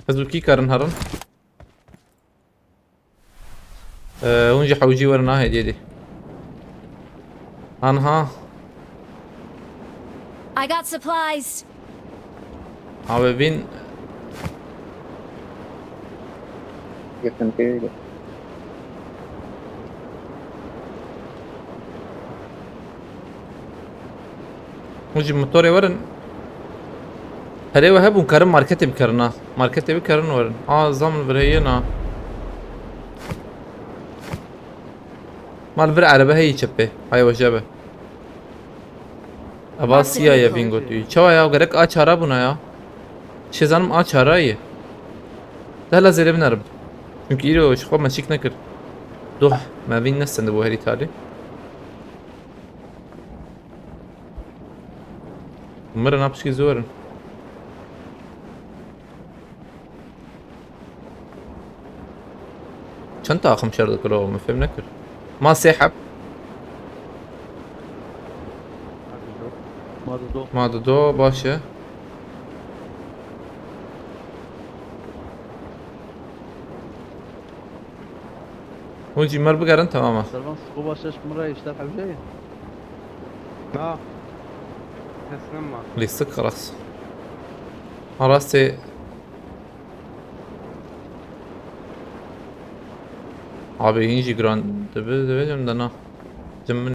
Speaker 2: هزو کی کارن هرن اونجا حوجي ورنا هي دي انها
Speaker 5: I got supplies.
Speaker 2: abi bin
Speaker 6: يمكن كده
Speaker 2: موجي موتوري ورن هري وهبون كارن ماركتي بكرنا ماركتي بكرن ورن زمن برهينا مال بر عربه هي چپه هاي وجبه اباسيا يا بينگو تو چوا يا گرك ا چارا بنا ya شزانم ا چارayı ده لا زيرب نرب çünkü يرو شخو مشيك نكر دوح ما بين نسند بو هري تالي مرة نابشكي زورن چند تا آخم شرد کرو مفهم نکر ما سيحب ما دو باشه ونجي مر بقرن تماما
Speaker 4: سلمان سقوبة شاش مرة يشتغل حبجاية
Speaker 7: اه تسلم
Speaker 2: ليستك خلاص راسي abi hinci gran debe debe deme dana.